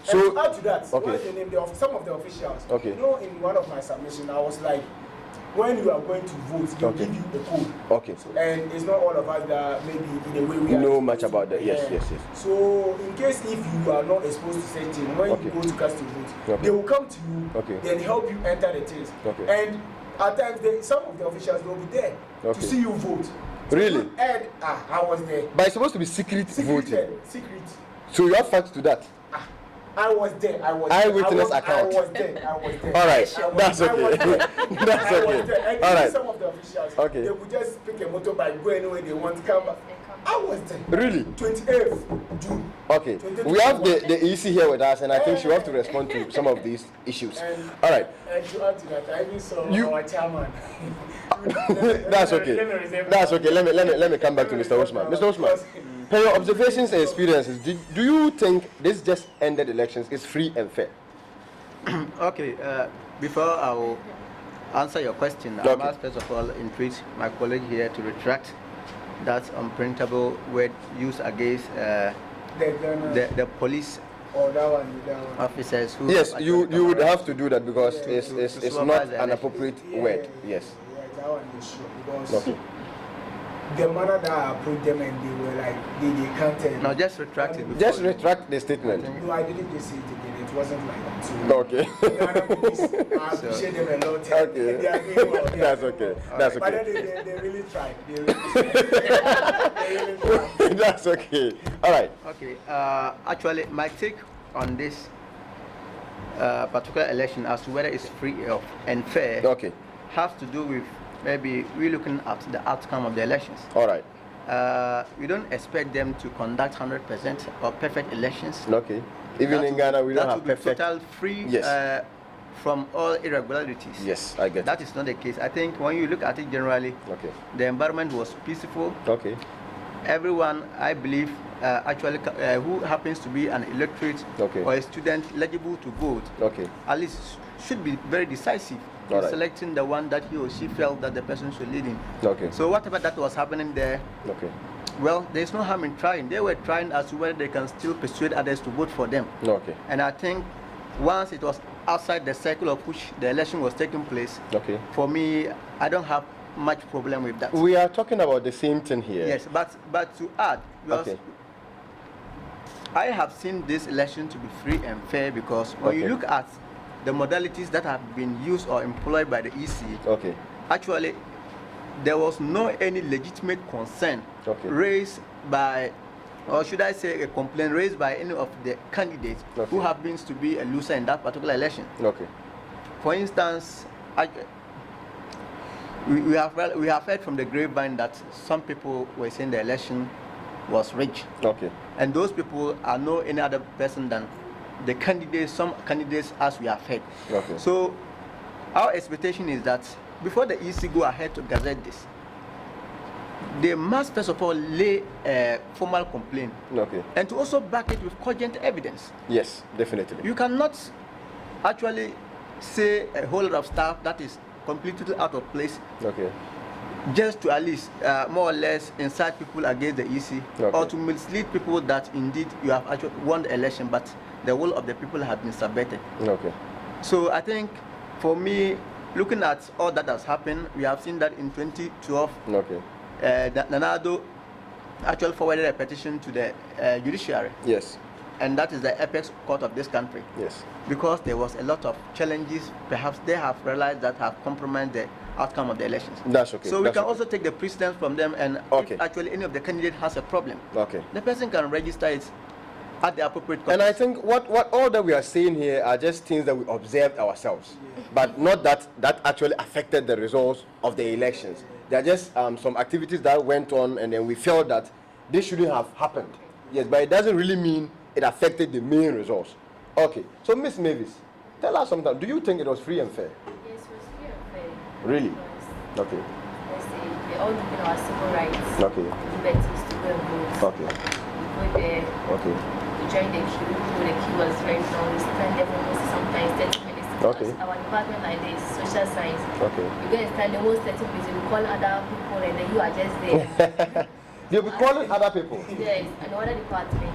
So to add to that, okay. what's the name of some of the officials? Okay. You know, in one of my submissions, I was like, when you are going to vote, they'll give you a code. Okay. So, and it's not all of us that maybe in a way we know much about that. Yes. So in case if you are not exposed to certain, when you go to cast your vote, they will come to you, then help you enter the things. And at times, some of the officials will be there to see you vote. So really? And I was there. But it's supposed to be secret voting. Secret. So you have facts to that? I was there. Eyewitness account. I was there. All right. That's okay. That's okay. And all right. Some of the officials, they would just pick a motorbike, go anywhere they want to come back. I was there. Really? 28th June. Okay. We have the EC here with us, and I think she will have to respond to some of these issues. All right. And to add to that, I even saw our chairman. That's okay. That's okay. Let me come back to Mr. Osman. Mr. Osman, per your observations and experiences, do you think this just ended elections is free and fair? Okay. Before I will answer your question, I must first of all entreat my colleague here to retract that unprintable word used against the police officers who... Yes, you would have to do that because it's not an appropriate word. Yes. That one is sure because the manner that I approached them and they were like, they can't... No, just retract it. Just retract the statement. No, I didn't just say it again. It wasn't like that. So, okay. I appreciate them a lot. Okay. They are doing well. That's okay. That's okay. But then they really tried. They really tried. That's okay. All right. Okay. Actually, my take on this particular election as to whether it's free and fair has to do with maybe we're looking at the outcome of the elections. All right. We don't expect them to conduct 100% or perfect elections. Okay. Even in Ghana, we don't have perfect. Total free from all irregularities. Yes, I get that. Is not the case. I think when you look at it generally, the environment was peaceful. Okay. Everyone, I believe, actually, who happens to be an electorate or a student eligible to vote, at least should be very decisive in selecting the one that he or she felt that the person should lead him. So whatever that was happening there, well, there's no harm in trying. They were trying as to whether they can still persuade others to vote for them. And I think once it was outside the circle of which the election was taking place, for me, I don't have much problem with that. We are talking about the same thing here. Yes, but to add, okay. I have seen this election to be free and fair because when you look at the modalities that have been used or employed by the EC, actually there was no any legitimate concern raised by, or should I say a complaint raised by any of the candidates who happens to be a loser in that particular election. For instance, we have heard from the grapevine that some people were saying the election was rigged. And those people are no any other person than the candidates, some candidates as we have heard. So our expectation is that before the EC go ahead to gazette this, they must first of all lay a formal complaint and to also back it with cogent evidence. Yes, definitely. You cannot actually say a whole lot of stuff that is completely out of place just to at least more or less incite people against the EC or to mislead people that indeed you have actually won the election but the will of the people have been subverted. So I think for me, looking at all that has happened, we have seen that in 2012 Nanado actually forwarded a petition to the judiciary. And that is the apex court of this country. Because there was a lot of challenges, perhaps they have realized that have compromised the outcome of the elections. So we can also take the precedence from them, and if actually any of the candidate has a problem, the person can register it at the appropriate court. And I think what all that we are saying here are just things that we observed ourselves, but not that actually affected the results of the elections. There are just some activities that went on, and then we felt that this shouldn't have happened. Yes, but it doesn't really mean it affected the main results. So Miss Mavis, tell us something. Do you think it was free and fair? Yes, it was free and fair. Really? Let's say we're all given our civil rights, liberties to go and vote. We go there, we join the queue. The queue was very long. We stand there for almost sometimes 30 minutes. Our department like this, social science. You go and stand the most 30 minutes. You call other people, and then you are just there. You'll be calling other people? Yes, another department.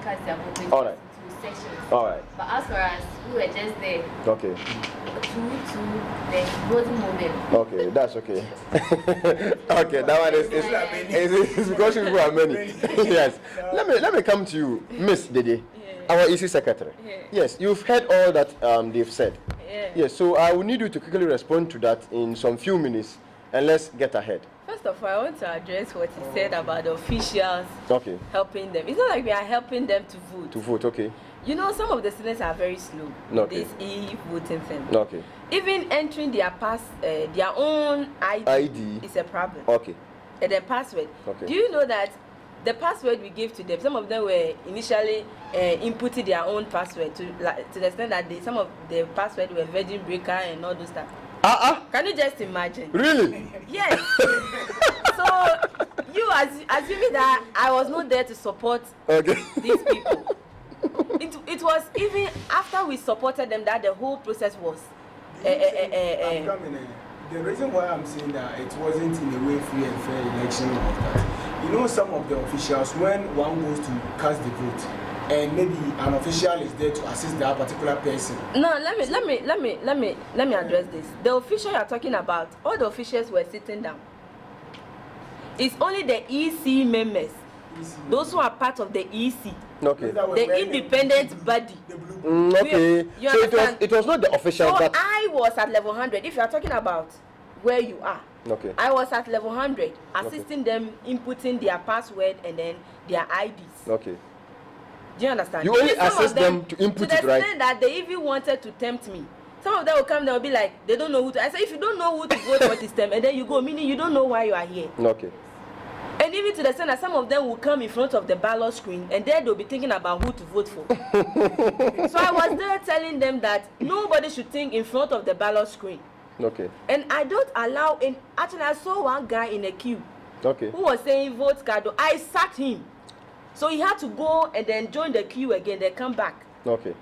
Cast their vote all right. into sections. All right. But as far as we were just there. Okay. The voting moment. That's okay. That one is because people are many. Yes. Let me come to you, Miss Dede, our EC secretary. Yes, you've heard all that they've said. Yes. So I will need you to quickly respond to that in some few minutes, and let's get ahead. First of all, I want to address what he said about the officials helping them. It's not like we are helping them to vote. To vote, You know, some of the students are very slow. This e-voting thing. Even entering their their own ID is a problem. And their password. Do you know that the password we gave to them, some of them were initially inputting their own password to the extent that some of the password were virgin breaker and all those stuff. Can you just imagine? Really? Yes. So you assuming that I was not there to support these people. It was even after we supported them that the whole process was. The reason why I'm saying that it wasn't in a way free and fair election was that, you know, some of the officials, when one goes to cast the vote, and maybe an official is there to assist that particular person. No, let me address this. The official you are talking about, all the officials were sitting down. It's only the EC members, those who are part of the EC, the independent body. So it was not the official. So I was at level 100. If you are talking about where you are, I was at level 100, assisting them inputting their password and then their IDs. Do you understand? You only assist them to input it, right? To the extent that they even wanted to tempt me. Some of them will come, they will be like, they don't know who to. I say, if you don't know who to vote for this time, and then you go, meaning you don't know why you are here. And even to the extent that some of them will come in front of the ballot screen, and there they'll be thinking about who to vote for. So I was there telling them that nobody should think in front of the ballot screen. And I don't allow. Actually, I saw one guy in a queue who was saying vote card. I sacked him. So he had to go and then join the queue again, then come back.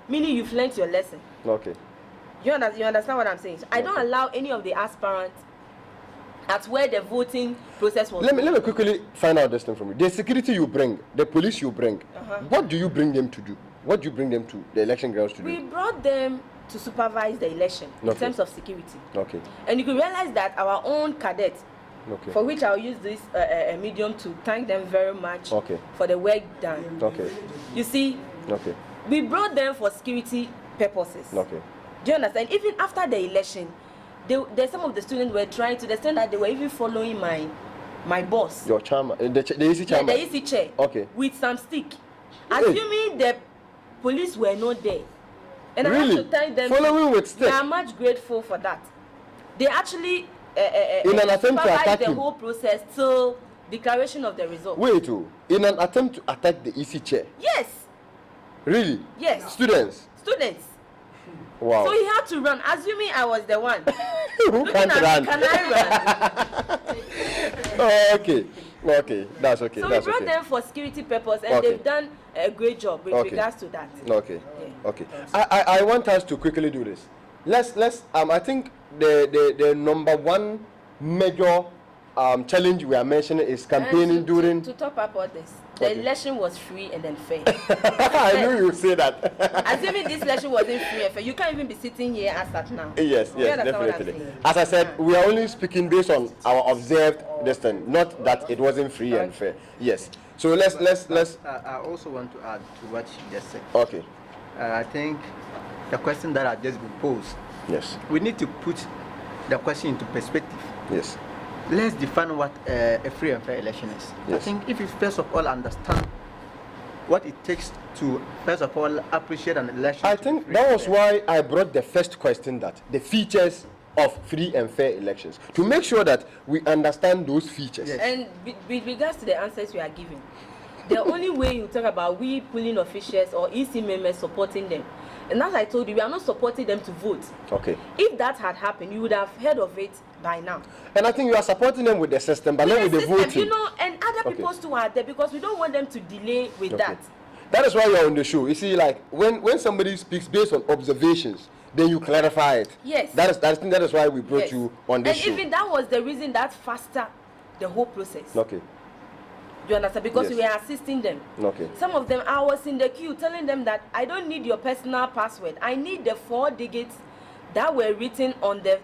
Meaning you've learned your lesson. You understand what I'm saying? So I don't allow any of the aspirants at where the voting process was. Let me quickly find out this thing from you. The security you bring, the police you bring, what do you bring them to do? What do you bring them to the election grounds to do? We brought them to supervise the election in terms of security. Okay. And you could realize that our own cadets, for which I'll use this medium to thank them very much for the work done. Okay. You see, we brought them for security purposes. Okay. Do you understand? Even after the election, some of the students were trying to the extent that they were even following my boss. Your chairman, the EC chairman? Yeah, the EC chair. Okay. With some stick. Assuming the police were not there. And I have to thank them. Following with stick? They are much grateful for that. They actually in an attempt to attack the whole process till declaration of the result. Wait, in an attempt to attack the EC chair? Yes. Really? Yes. Students? Students. Wow. So he had to run, assuming I was the one. Who can't run? Can I run? Oh, okay. Okay, that's okay. So that's we brought them for security purpose, and they've done a great job with regards to that. Okay. Yeah. Okay. I want us to quickly do this. Let's I think the number one major challenge we are mentioning is campaigning during. To top up all this, the election was free and then fair. I knew you would say that. Assuming this election wasn't free and fair, you can't even be sitting here as at now. Yes, definitely. As I said, we are only speaking based on our observed distance, not that it wasn't free and fair. Yes. So let's. I also want to add to what she just said. Okay. I think the question that had just been posed. Yes. We need to put the question into perspective. Yes. Let's define what a free and fair election is. Yes. I think if you first of all understand what it takes to first of all appreciate an election. I think that was why I brought the first question, that the features of free and fair elections, to make sure that we understand those features. Yes. And with regards to the answers we are giving, the only way you talk about we polling officials or EC members supporting them, and as I told you, we are not supporting them to vote. Okay. If that had happened, you would have heard of it by now. And I think you are supporting them with the system, but not with the voting. You know, and other people too are there because we don't want them to delay with that. That is why you are on the show. You see, like when somebody speaks based on observations, then you clarify it. Yes. That is why we brought you on this show. And even that was the reason that faster the whole process. Okay. You understand? Because we were assisting them. Okay. Some of them, I was in the queue telling them that I don't need your personal password. I need the 4 digits that were written on the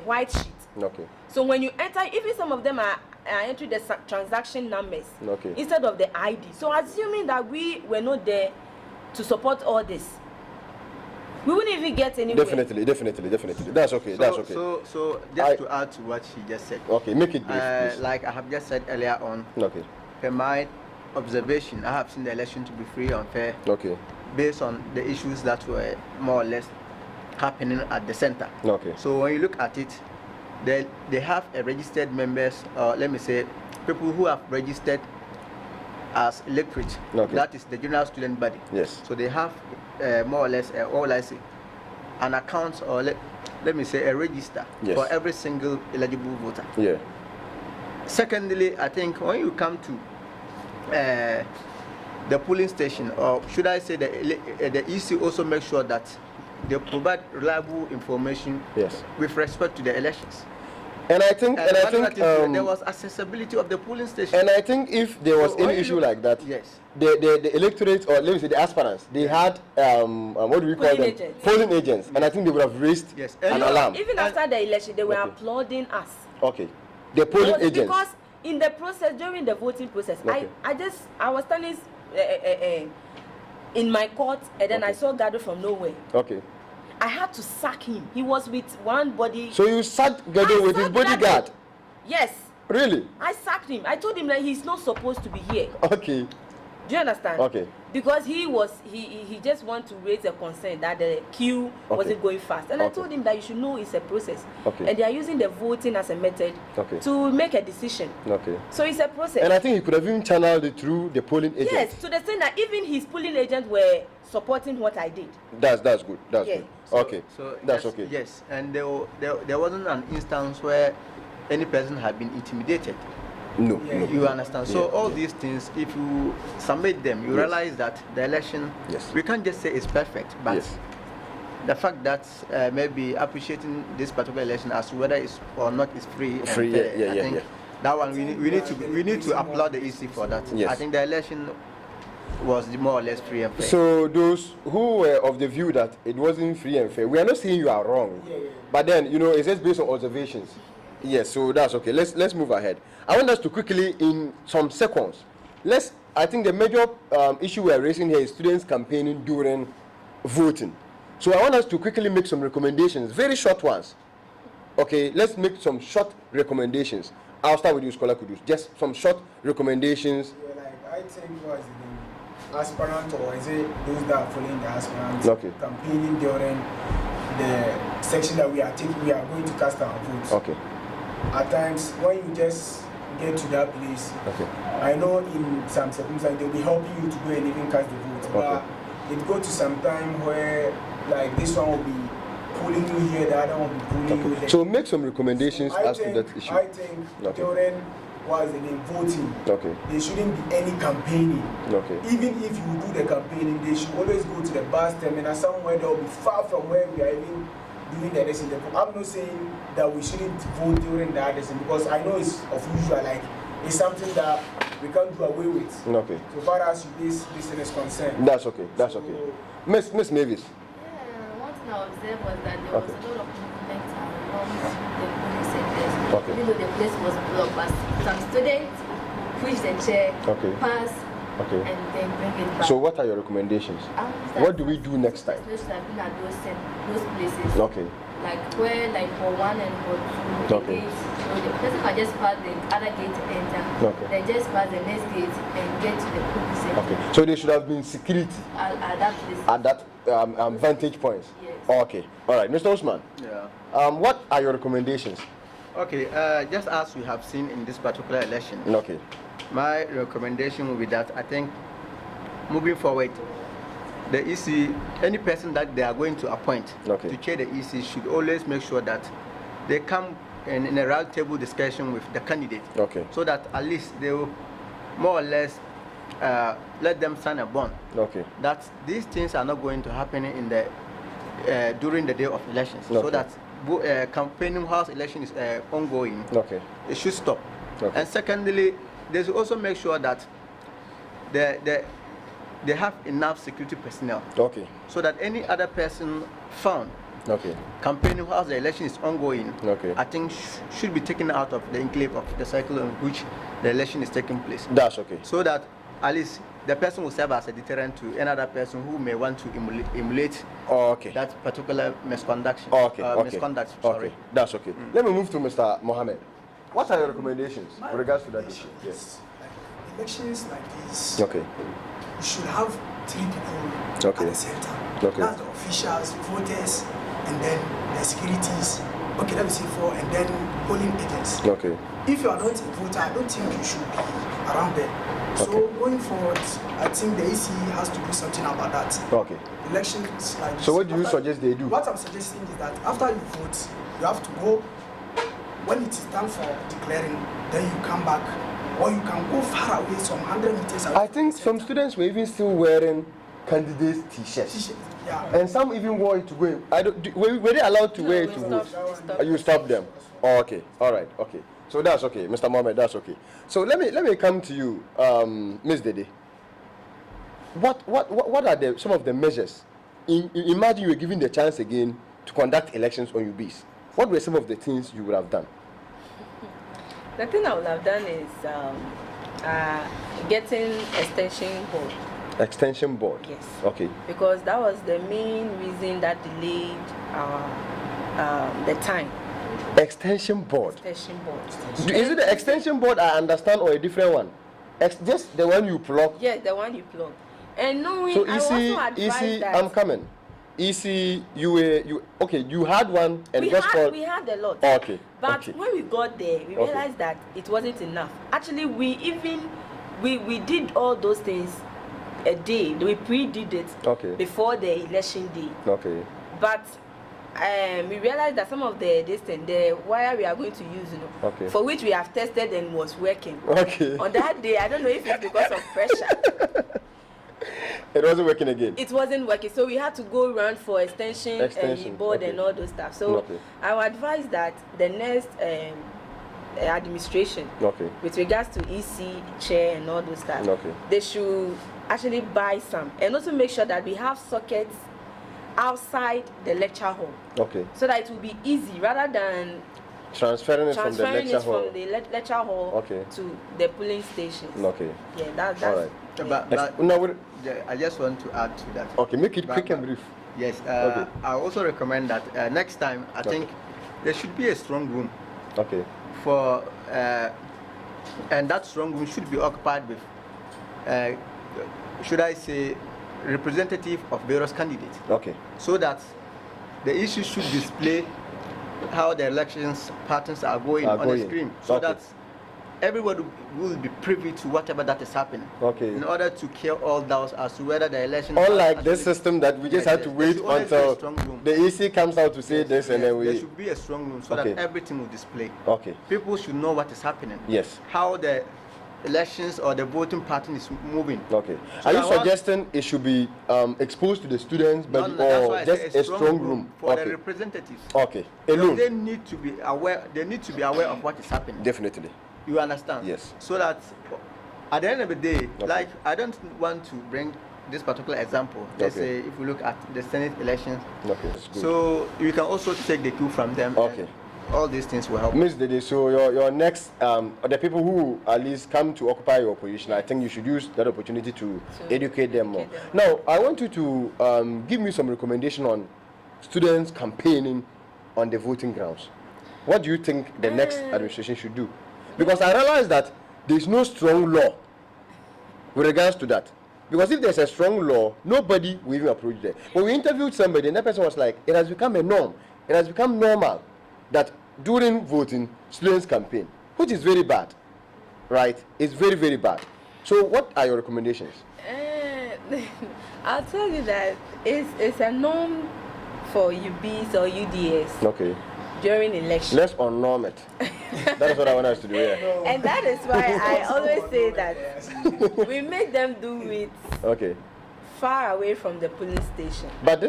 white sheet. Okay. So when you enter, even some of them are entering the transaction numbers instead of the ID. So assuming that we were not there to support all this, we wouldn't even get anywhere. Definitely. That's okay. So just to add to what she just said. Okay, make it brief, please. Like I have just said earlier on. Okay. Per my observation, I have seen the election to be free and fair. Okay. Based on the issues that were more or less happening at the center. Okay. So when you look at it, they have a registered members, let me say, people who have registered as electorate. Okay. That is the general student body. Yes. So they have more or less, an account, or let me say a register for every single eligible voter. Yeah. Secondly, I think when you come to the polling station, or should I say the EC also make sure that they provide reliable information with respect to the elections. And I think there was accessibility of the polling station. And I think if there was any issue like that, the electorate, or let me say the aspirants, they had what do we call them? Polling agents. And I think they would have raised an alarm. Even after the election, they were applauding us. Okay. The polling agents. Because in the process, during the voting process, I was standing in my court, and then I saw Gado from nowhere. Okay. I had to sack him. He was with one body. So you sacked Gado with his bodyguard? Yes. Really? I sacked him. I told him that he's not supposed to be here. Okay. Do you understand? Okay. Because he just want to raise a concern that the queue wasn't going fast. And I told him that you should know it's a process. Okay. And they are using the voting as a method to make a decision. Okay. So it's a process. And I think he could have even channeled it through the polling agent. Yes, to the extent that even his polling agents were supporting what I did. That's good. That's good. So that's okay. Yes, and there wasn't an instance where any person had been intimidated. No. You understand? So all these things, if you submit them, you realize that the election, we can't just say it's perfect, but the fact that maybe appreciating this particular election as whether it's or not is free. I think that one we need to applaud the EC for that. Yes. I think the election was more or less free and fair. So those who were of the view that it wasn't free and fair, we are not saying you are wrong, but then it's just based on observations. Yes, so that's okay. Let's move ahead. I want us to quickly, in some seconds, I think the major issue we are raising here is students campaigning during voting. So I want us to quickly make some recommendations, very short ones. Okay, let's make some short recommendations. I'll start with you, Scholar Kudus. Just some short recommendations. Yeah, like I think was the aspirant, or is it those that are following the aspirant campaigning during the section that we are going to cast our votes. Okay. At times when you just get to that place, I know in some circumstances they'll be helping you to go and even cast the vote. But it go to some time where like this one will be pulling you here, the other one will be pulling you there. So make some recommendations as to that issue. I think during voting, there shouldn't be any campaigning. Even if you do the campaigning, they should always go to the bus terminal somewhere that will be far from where we are even doing the election. I'm not saying that we shouldn't vote during the election, because I know it's of usual, like it's something that we can't do away with. So far as this is concerned. That's okay. That's okay. Miss Mavis. One thing I observed was that there was a lot of movement around the polling centers. Even though the place was blocked, but some students push the chair, pass, and then bring it back. So what are your recommendations? What do we do next time? Those places. Like where, like for 1 and for 2, the gates, so the person can just pass the other gate to enter, then just pass the next gate and get to the polling center. So there should have been security at that place. At that vantage point. Yes. Okay. All right, Mr. Osman. Yeah. What are your recommendations? Okay. Just as we have seen in this particular election. My recommendation will be that I think moving forward, the EC, any person that they are going to appoint to chair the EC should always make sure that they come in a round table discussion with the candidate. So that at least they will more or less let them sign a bond. That these things are not going to happen in the during the day of elections. So that campaigning house election is ongoing. It should stop. And secondly, they should also make sure that they have enough security personnel. So that any other person found campaigning while the election is ongoing, I think should be taken out of the enclave of the cycle in which the election is taking place. That's okay. So that at least the person will serve as a deterrent to another person who may want to emulate that particular misconduct. Misconduct. Sorry. That's okay. Let me move to Mr. Mohammed. What are your recommendations with regards to that issue? Yes. Elections like this. You should have 3 people at the center. That's the officials, voters, and then the securities. Let me say 4, and then polling agents. If you are not a voter, I don't think you should be around there. So going forward, I think the EC has to do something about that. Elections like this. So what do you suggest they do? What I'm suggesting is that after you vote, you have to go. When it is time for declaring, then you come back. Or you can go far away, some 100 meters away. I think some students were even still wearing candidates' t-shirts. And some even wore it to go in. Were they allowed to wear it to vote? You stopped them. Okay. All right. Okay. So that's okay, Mr. Mohammed. That's okay. So let me come to you, Ms. Dede. What are some of the measures? Imagine you were given the chance again to conduct elections on UBIDS. What were some of the things you would have done? The thing I would have done is getting extension board. Extension board? Yes. Okay. Because that was the main reason that delayed the time. Extension board? Extension board. Is it the extension board I understand or a different one? Just the one you plug? Yes, the one you plug. And knowing, so I also advise that... I'm coming. EC, you had one and we had a lot. But when we got there, we realized that it wasn't enough. Actually, we did all those things a day. We pre-did it before the election day. But we realized that some of the wire we are going to use, for which we have tested and was working. On that day, I don't know if it's because of pressure. It wasn't working again. It wasn't working, so we had to go around for extension board and all those stuff. So I would advise that the next administration, with regards to EC chair and all those stuff, they should actually buy some, and also make sure that we have sockets outside the lecture hall. Okay. So that it will be easy rather than transferring it from the lecture hall. From the lecture hall to the polling stations. Okay. Yeah, that's all right. But I just want to add to that. Okay, make it quick and brief. Yes. I also recommend that next time I think there should be a strong room. Okay. For and that strong room should be occupied with, should I say, representative of various candidates. Okay. So that the issue should display how the elections patterns are going on the screen, so that everybody will be privy to whatever that is happening. Okay. In order to clear all doubts as to whether the election. Unlike this system that we just have to wait until the EC comes out to say this, and then we. There should be a strong room so that everything will display. Okay. People should know what is happening. Yes. How the elections or the voting pattern is moving. Okay. So are you suggesting it should be exposed to the students, but or just a strong room for the representatives? Okay. Alone. They need to be aware. They need to be aware of what is happening. Definitely. You understand? Yes. So that at the end of the day, like I don't want to bring this particular example. Let's say if we look at the Senate elections. Okay. So you can also take the cue from them. Okay. All these things will help. Ms. Dede, so your next, the people who at least come to occupy your position, I think you should use that opportunity to educate them more. Now, I want you to give me some recommendation on students campaigning on the voting grounds. What do you think the next administration should do? Because I realize that there is no strong law with regards to that. Because if there's a strong law, nobody will even approach that. When we interviewed somebody, and that person was like, it has become a norm. It has become normal that during voting, students campaign, which is very bad, right? It's very, very bad. So what are your recommendations? I'll tell you that it's a norm for UBIDS or UDS. Okay. During election. Let's unnorm it. That is what I want us to do here. Yeah. And that is why I always say that we make them do it far away from the police station. But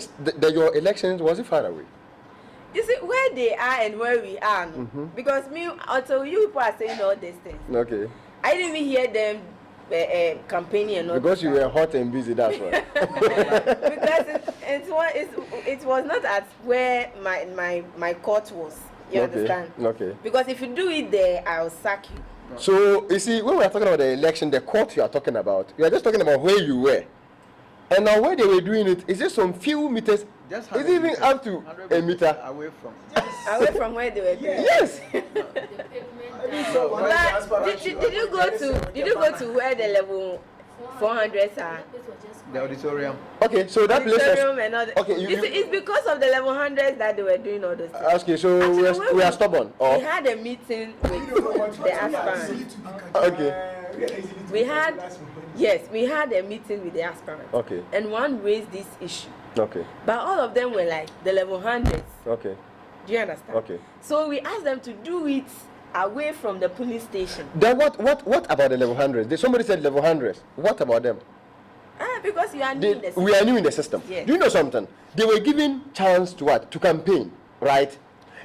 your elections, was it far away? You see, where they are and where we are, because until you people are saying all these things, I didn't even hear them campaigning and all. Because you were hot and busy, that's why. Because it was not at where my court was. You understand? Okay. Because if you do it there, I'll sack you. So you see, when we are talking about the election, the court you are talking about, you are just talking about where you were, and now where they were doing it is just some few meters. Is it even up to a meter away from? Away from where they were doing. Yes. But did you go to where the level 400s are? The auditorium. Okay, so that place was, and all it's because of the level 100s that they were doing all those things. Okay, so actually, we are stubborn. We had a meeting with the aspirants. Okay. We had a meeting with the aspirants. Okay. And one raised this issue. Okay. But all of them were like the level 100s. Okay. Do you understand? Okay. So we asked them to do it away from the police station. Then what about the level 100s? Somebody said level 100s. What about them? Because you are new in the system. We are new in the system. Yes. Do you know something? They were given chance to what? To campaign, right?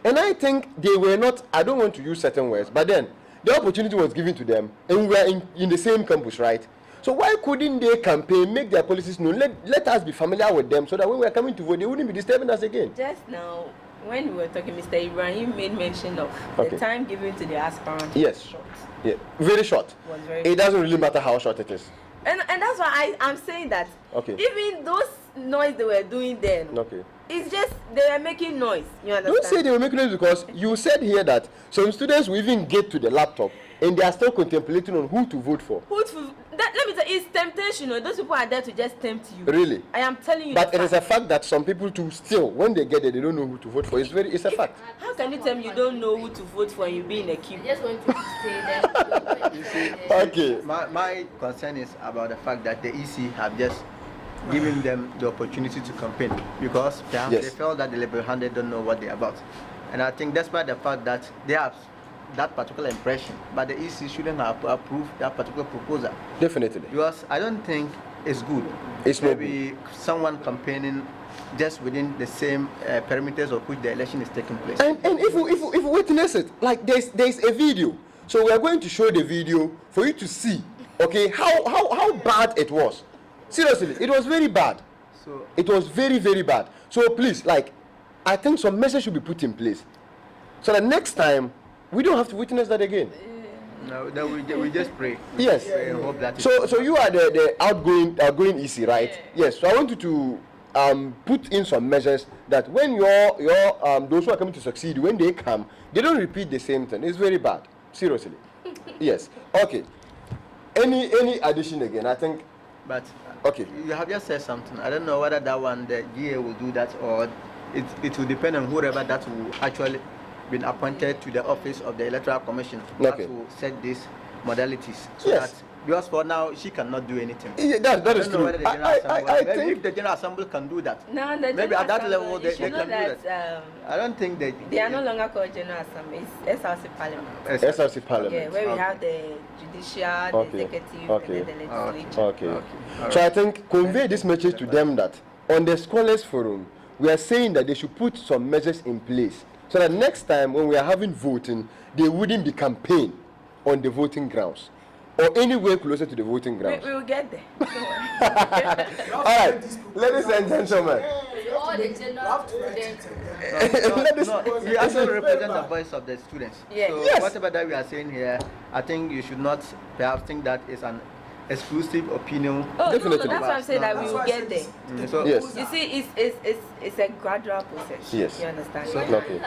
And I think they were not, I don't want to use certain words, but then the opportunity was given to them, and we were in the same campus, right? So why couldn't they campaign, make their policies known? Let us be familiar with them so that when we are coming to vote, they wouldn't be disturbing us again. Just now, when we were talking, Mr. Ibrahim made mention of the time given to the aspirant. Yes. Short. Yeah, very short. It doesn't really matter how short it is. And that's why I'm saying that even those noise they were doing then, it's just they were making noise. You understand? Don't say they were making noise, because you said here that some students will even get to the laptop and they are still contemplating on who to vote for. Let me tell you, it's temptation. Those people are there to just tempt you. Really? I am telling you. But it is a fact that some people too still, when they get there, they don't know who to vote for. It's a fact. How can you tell me you don't know who to vote for and you be in a queue? I just want to say that. Okay. My concern is about the fact that the EC have just given them the opportunity to campaign, because they felt that the level 100 don't know what they're about. And I think despite the fact that they have that particular impression, but the EC shouldn't have approved that particular proposal. Definitely. Because I don't think it's good. It's maybe someone campaigning just within the same perimeters of which the election is taking place. And if we witness it, like there's a video, so we are going to show the video for you to see, how bad it was. Seriously, it was very bad. So it was very, very bad. So please, like, I think some measures should be put in place so that next time we don't have to witness that again. No, we just pray. Yes. Pray and hope that so you are the outgoing EC, right? Yes. So I want you to put in some measures that when your those who are coming to succeed, when they come, they don't repeat the same thing. It's very bad. Seriously. Yes. Okay. Any addition again? I think. But okay. You have just said something. I don't know whether that one the GA will do that or it will depend on whoever that will actually been appointed to the office of the Electoral Commission that will set these modalities. So that because for now she cannot do anything. Yeah, that is true. I think if the General Assembly can do that. No, maybe at that level they can do that. I don't think they are no longer called General Assembly. It's SRC Parliament. SRC Parliament. Yeah, where we have the judicial, the executive, and then the legislature. Okay. So I think convey this message to them that on the Scholars Forum we are saying that they should put some measures in place so that next time when we are having voting, they wouldn't be campaign on the voting grounds or anywhere closer to the voting grounds. We will get there. All right, ladies and gentlemen. We also represent the voice of the students. Yes. So whatever that we are saying here, I think you should not perhaps think that is an exclusive opinion. Oh, definitely. No, that's why I'm saying that we will get there. So yes. You see, it's a gradual process. Yes. You understand? So, okay.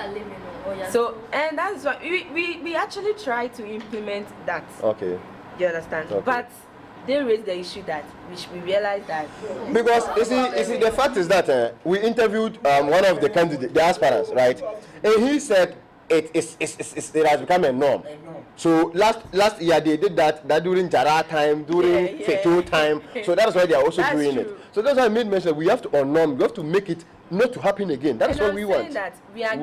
So, and that's why we actually try to implement that. Okay. You understand? Okay. But they raised the issue that we realized that because you see the fact is that we interviewed one of the candidates, the aspirants, right, and he said it has become a norm. So last year they did that during Jara time, during Feto time. So that's why they are also doing it. So that's why I made mention we have to unnorm, we have to make it not to happen again. That's what we want. That we are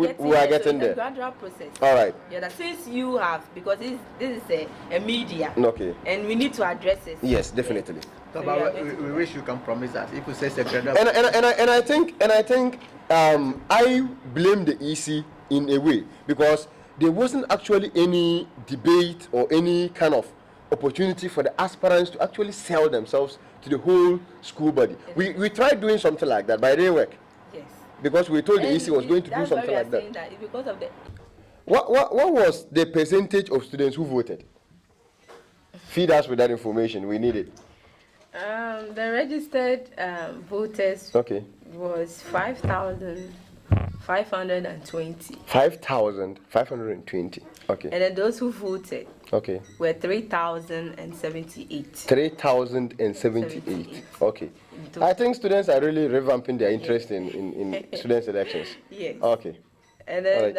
getting there. It's a gradual process. All right. Yeah, that since you have, because this is a media. Okay. And we need to address it. Yes, definitely. So we wish you can promise us if you say it's a gradual. And I think I blame the EC in a way because there wasn't actually any debate or any kind of opportunity for the aspirants to actually sell themselves to the whole school body. We tried doing something like that, but it didn't work. Yes. Because we told the EC was going to do something like that. That because of the what was the percentage of students who voted? Feed us with that information. We need it. The registered voters was 5,520. 5,520. Okay. And then those who voted were 3,078. 3,078. Okay. I think students are really revamping their interest in students' elections. Yes. Okay. And then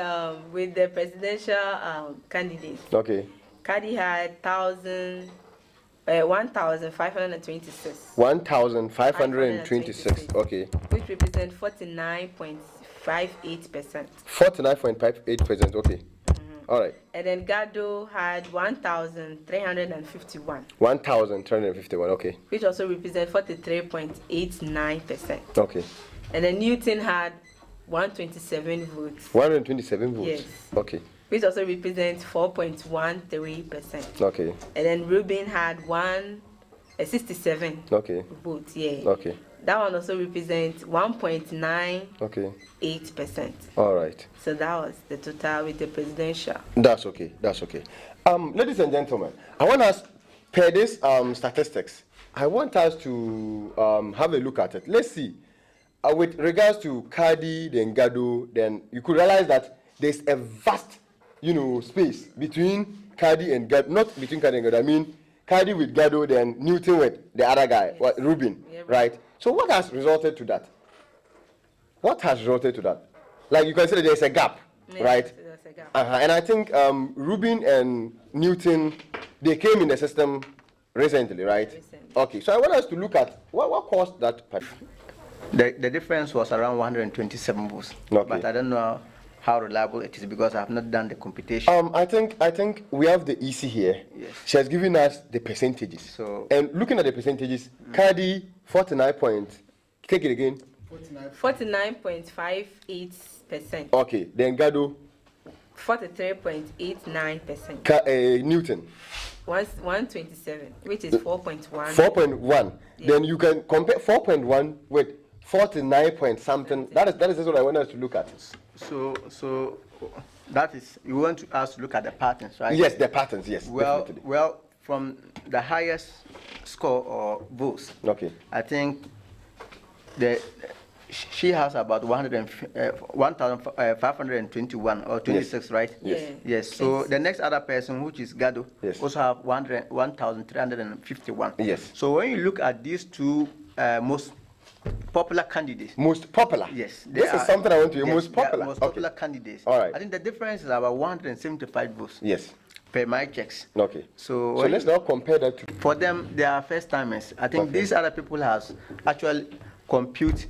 with the presidential candidates. Okay. Kadi had 1,526. 1,526. Okay. Which represents 49.58%. 49.58%. Okay. All right. And then Gado had 1,351. 1,351. Okay. Which also represents 43.89%. Okay. And then Newton had 127 votes. 127 votes. Yes. Okay. Which also represents 4.13%. Okay. And then Ruben had 67 votes. Yeah. Okay. That one also represents 1.98%. All right. So that was the total with the presidential. That's okay. That's okay. Ladies and gentlemen, I want us per this statistics. I want us to have a look at it. Let's see. With regards to Kadi, then Gado, then you could realize that there's a vast, space between Kadi and Gado. Not between Kadi and Gado. I mean, Kadi with Gado, then Newton with the other guy, Ruben, right? So what has resulted to that? What has resulted to that? Like you can say there's a gap, right? There's a gap. And I think Ruben and Newton, they came in the system recently, right? Okay, so I want us to look at what caused that. The difference was around 127 votes, but I don't know how reliable it is because I have not done the computation. I think we have the EC here. Yes. She has given us the percentages. So and looking at the percentages, Kadi 49 points. Take it again. 49.58%. Okay, then Gado 43.89%. Newton 127, which is 4.1. 4.1. Yeah. Then you can compare 4.1 with 49 point something. That is just what I want us to look at. So that is, you want us to look at the patterns, right? Yes, the patterns. Yes. Well, from the highest score or votes. Okay. I think she has about 1,521 or 26, yes. Right? Yes. Yes. So the next other person, which is Gado, yes, also have 1,351. Yes. So when you look at these two most popular candidates. Most popular? Yes. This is something I want to hear. Yes, most popular? Most popular candidates. All right. I think the difference is about 175 votes. Yes. Per my checks. Okay. So let's now compare that to... For them, they are first timers. I think these other people has actually computed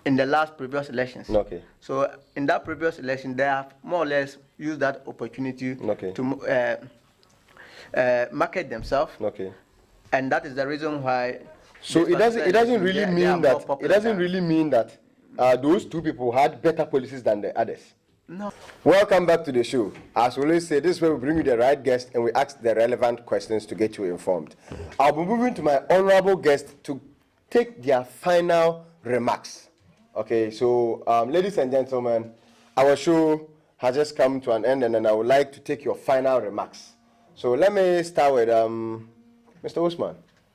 in the last previous elections. Okay. So in that previous election, they have more or less used that opportunity to market themselves. Okay. And that is the reason why. So it doesn't really mean that those two people had better policies than the others. No. Welcome back to the show. As we always say, this is where we bring you the right guest and we ask the relevant questions to get you informed. I'll be moving to my honorable guest to take their final remarks. Okay, so ladies and gentlemen, our show has just come to an end, and then I would like to take your final remarks. So let me start with Mr. Usman.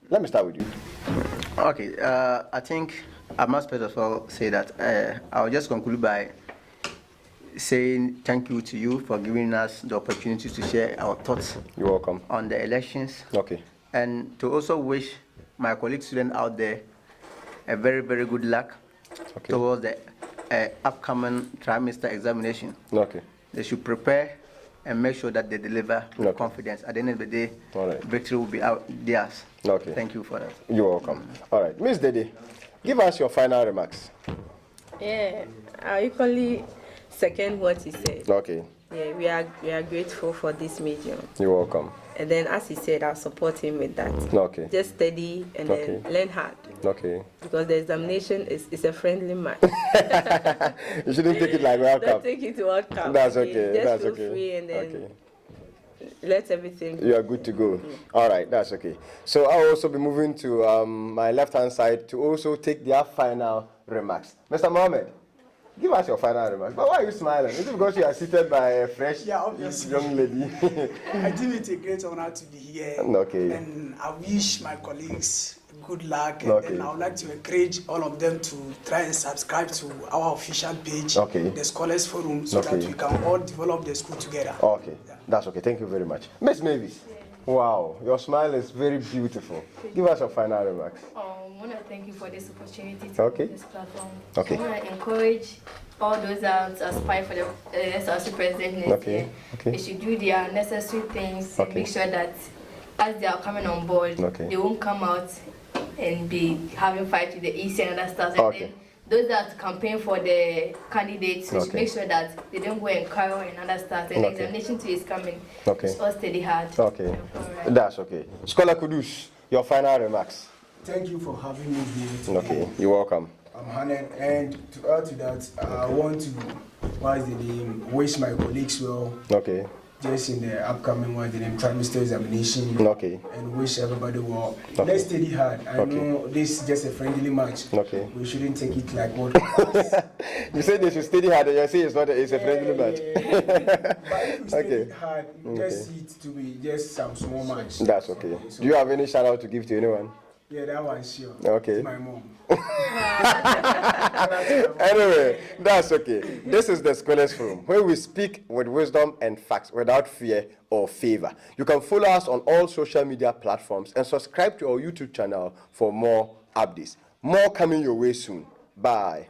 Let me start with you. Okay, I think I must first of all say that I'll just conclude by saying thank you to you for giving us the opportunity to share our thoughts. You're welcome. On the elections. Okay. And to also wish my colleague students out there a very, very good luck towards the upcoming trimester examination. Okay. They should prepare and make sure that they deliver with confidence. At the end of the day, victory will be theirs. Okay. Thank you for that. You're welcome. All right. Miss Dede, give us your final remarks. Yeah, I equally second what he said. Okay. Yeah, we are grateful for this medium. You're welcome. And then, as he said, I'll support him with that. Okay. Just study and then learn hard. Okay. Because the examination is a friendly match. You shouldn't take it like World Cup. Don't take it to World Cup. That's okay. Just feel free and then let everything. You are good to go. All right, that's okay. So I'll also be moving to my left-hand side to also take their final remarks. Mr. Mohammed, give us your final remarks. But why are you smiling? Is it because you are seated by a fresh young lady? I deem it a great honor to be here. Okay. And I wish my colleagues good luck. And then I would like to encourage all of them to try and subscribe to our official page, the Scholars Forum, so that we can all develop the school together. Okay. Yeah. That's okay. Thank you very much. Miss Mavis. Wow, your smile is very beautiful. Give us your final remarks. I want to thank you for this opportunity to be on this platform. Okay. I want to encourage all those that aspire for the SRC president next year. They should do their necessary things and make sure that as they are coming on board, they won't come out and be having fight with the EC and other stuff. And then those that campaign for the candidates, we should make sure that they don't go and quarrel and other stuff. And the examination too is coming. It's all steady hard. Okay. That's okay. Scholar Kudus, your final remarks. Thank you for having me here today. Okay, you're welcome. I'm honored, and to add to that, I want to wish my colleagues well. Okay. Just in the upcoming trimester examination. Okay. And wish everybody well. Let's study hard. I know this is just a friendly match. Okay. We shouldn't take it like what. You say they should study hard, and you say it's a friendly match. But if we study hard, just see it to be just some small match. That's okay. So, do you have any shout out to give to anyone? Yeah, that one sure. Okay. It's my mom. Anyway, that's okay. This is the Scholars Forum, where we speak with wisdom and facts without fear or favor. You can follow us on all social media platforms and subscribe to our YouTube channel for more updates. More coming your way soon. Bye.